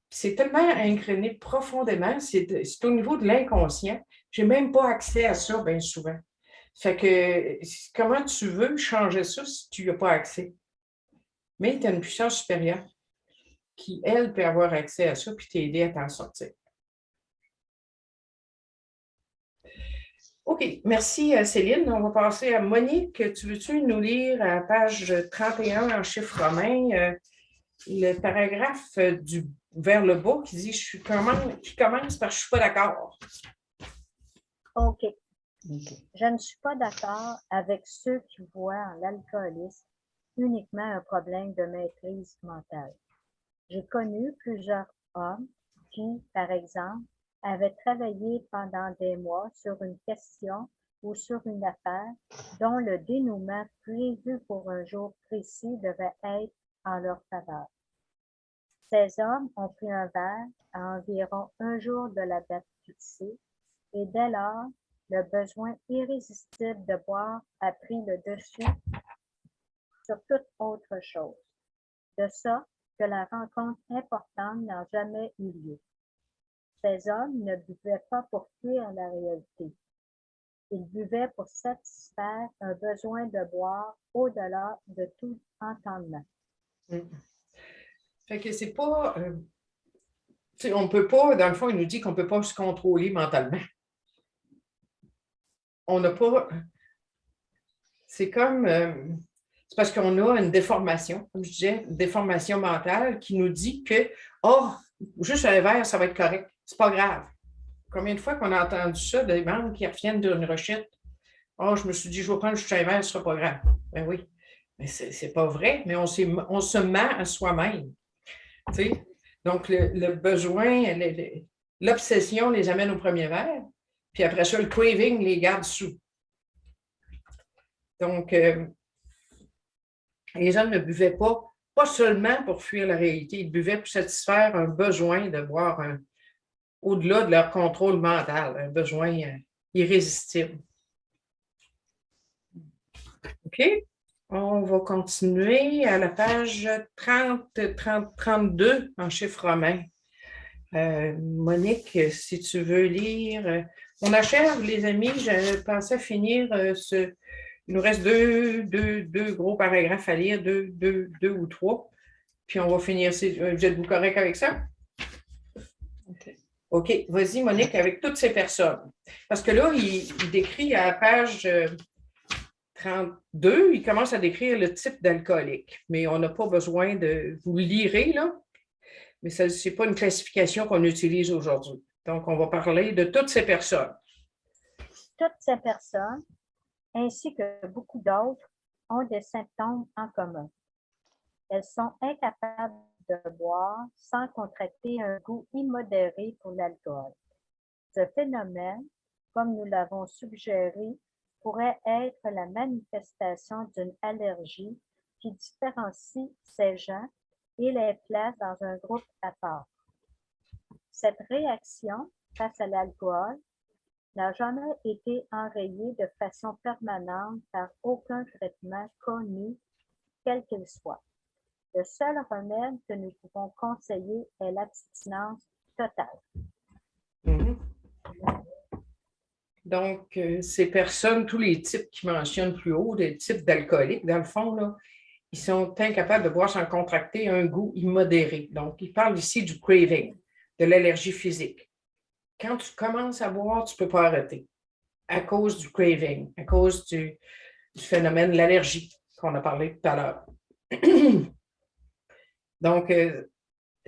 C'est tellement ingréné profondément, c'est au niveau de l'inconscient. Je n'ai même pas accès à ça bien souvent. Fait que comment tu veux changer ça si tu n'y as pas accès? Mais tu as une puissance supérieure qui, elle, peut avoir accès à ça puis t'aider à t'en sortir. OK, merci Céline. On va passer à Monique. Tu veux-tu nous lire à page 31 en chiffre romain le paragraphe vers le bas qui dit qui commence par « Je ne suis pas d'accord ». OK. Je ne suis pas d'accord avec ceux qui voient en l'alcoolisme uniquement un problème de maîtrise mentale. J'ai connu plusieurs hommes qui, par exemple, avaient travaillé pendant des mois sur une question ou sur une affaire dont le dénouement prévu pour un jour précis devait être en leur faveur. Ces hommes ont pris un verre à environ un jour de la date fixée et dès lors, le besoin irrésistible de boire a pris le dessus sur toute autre chose. De sorte que la rencontre importante n'a jamais eu lieu. Ces hommes ne buvaient pas pour fuir la réalité. Ils buvaient pour satisfaire un besoin de boire au-delà de tout entendement. Fait que c'est pas... Tu sais, on ne peut pas, dans le fond, il nous dit qu'on ne peut pas se contrôler mentalement. On n'a pas. C'est comme. C'est parce qu'on a une déformation, comme je disais, une déformation mentale qui nous dit que, oh, juste un verre, ça va être correct. C'est pas grave. Combien de fois qu'on a entendu ça, des membres qui reviennent d'une rechute? Oh, je me suis dit, je vais prendre juste un verre, ce sera pas grave. Ben oui. Mais c'est pas vrai, mais on se ment à soi-même. Tu sais? Donc, le besoin, l'obsession les amène au premier verre, puis après ça, le craving les garde sous. Donc, les gens ne buvaient pas seulement pour fuir la réalité, ils buvaient pour satisfaire un besoin de boire au-delà de leur contrôle mental, un besoin irrésistible. OK? On va continuer à la page 32 en chiffre romain. Monique, si tu veux lire. On achève, les amis. Je pensais finir il nous reste deux gros paragraphes à lire, deux ou trois. Puis on va finir. Vous êtes-vous correct avec ça? OK. Vas-y, Monique, avec toutes ces personnes. Parce que là, il décrit à la page 32, il commence à décrire le type d'alcoolique. Mais on n'a pas besoin de... Vous le lirez, là. Mais ce n'est pas une classification qu'on utilise aujourd'hui. Donc, on va parler de toutes ces personnes. Toutes ces personnes, ainsi que beaucoup d'autres, ont des symptômes en commun. Elles sont incapables de boire sans contracter un goût immodéré pour l'alcool. Ce phénomène, comme nous l'avons suggéré, pourrait être la manifestation d'une allergie qui différencie ces gens et les place dans un groupe à part. Cette réaction face à l'alcool n'a jamais été enrayée de façon permanente par aucun traitement connu, quel qu'il soit. Le seul remède que nous pouvons conseiller est l'abstinence totale. Mm-hmm. Donc, ces personnes, tous les types qui mentionnent plus haut, des types d'alcooliques, dans le fond, là, ils sont incapables de boire sans contracter un goût immodéré. Donc, il parle ici du craving, de l'allergie physique. Quand tu commences à boire, tu ne peux pas arrêter à cause du craving, à cause du phénomène de l'allergie qu'on a parlé tout à l'heure. Donc,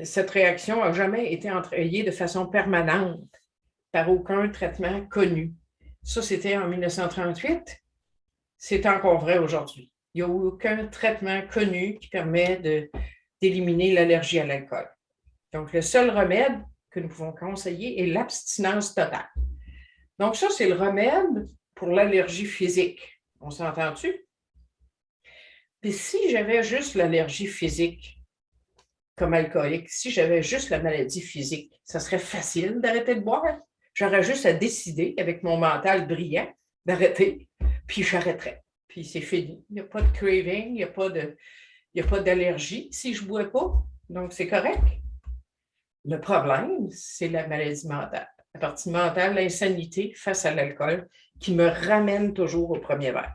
cette réaction n'a jamais été entrayée de façon permanente par aucun traitement connu. Ça, c'était en 1938. C'est encore vrai aujourd'hui. Il n'y a aucun traitement connu qui permet d'éliminer l'allergie à l'alcool. Donc, le seul remède que nous pouvons conseiller est l'abstinence totale. Donc, ça, c'est le remède pour l'allergie physique. On s'entend-tu? Puis si j'avais juste l'allergie physique comme alcoolique, si j'avais juste la maladie physique, ça serait facile d'arrêter de boire. J'aurais juste à décider, avec mon mental brillant, d'arrêter, puis j'arrêterais. Puis c'est fini. Il n'y a pas de craving, il n'y a pas d'allergie si je ne bois pas. Donc, c'est correct. Le problème, c'est la maladie mentale. La partie mentale, l'insanité face à l'alcool qui me ramène toujours au premier verre.